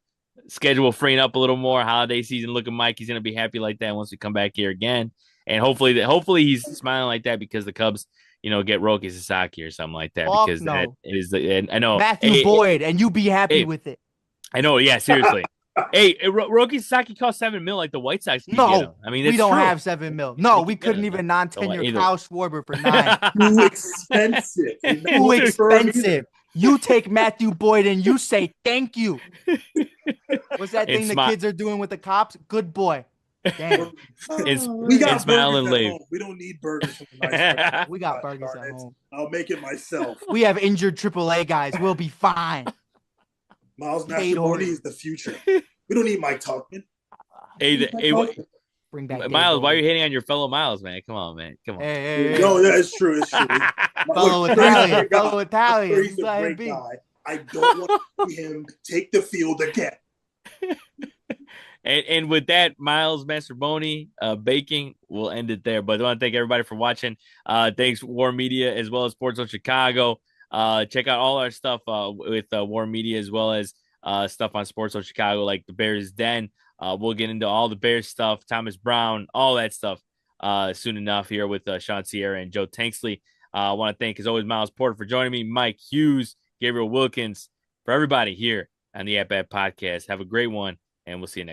Speaker 1: Schedule freeing up a little more. Holiday season looking. Mike, he's gonna be happy like that once we come back here again. And hopefully he's smiling like that because the Cubs, get Roki Sasaki or something like that.
Speaker 4: Fuck
Speaker 1: Because
Speaker 4: no.
Speaker 1: that is the I know
Speaker 4: Matthew Boyd, and you be happy with it.
Speaker 1: I know, yeah, seriously. Hey, Roki Sasaki cost $7 million like the White Sox.
Speaker 4: No,
Speaker 1: I mean,
Speaker 4: we don't
Speaker 1: true.
Speaker 4: have $7 million. No, we couldn't even non-tenure Kyle Schwarber for $9.
Speaker 2: Too expensive.
Speaker 4: Too expensive. You take Matthew Boyd and you say thank you. What's that thing the kids are doing with the cops? Good boy. Damn.
Speaker 2: We got burgers at home. We don't need burgers from the nice
Speaker 4: We got burgers at home.
Speaker 2: I'll make it myself.
Speaker 4: We have injured AAA guys. We'll be fine.
Speaker 2: Miles Mastrobuoni is the future. We don't need Mike Tuckman.
Speaker 1: Bring back Miles. Why are you hating on your fellow Miles, man? Come on, man. Come on.
Speaker 2: Hey. No, yeah, it's true. It's true.
Speaker 4: Fellow Italian.
Speaker 2: He's a great guy. I don't want to see him take the field again.
Speaker 1: And with that, Miles Mastrobuoni baking, we'll end it there. But I want to thank everybody for watching. Thanks, War Media, as well as Sports on Chicago. Check out all our stuff with War Media, as well as stuff on Sports on Chicago, like the Bears Den. We'll get into all the Bears stuff, Thomas Brown, all that stuff soon enough here with Sean Sierra and Joe Tanksley. I want to thank, as always, Miles Porter for joining me, Mike Hughes, Gabriel Wilkins, for everybody here on the At Bat Podcast. Have a great one, and we'll see you next time.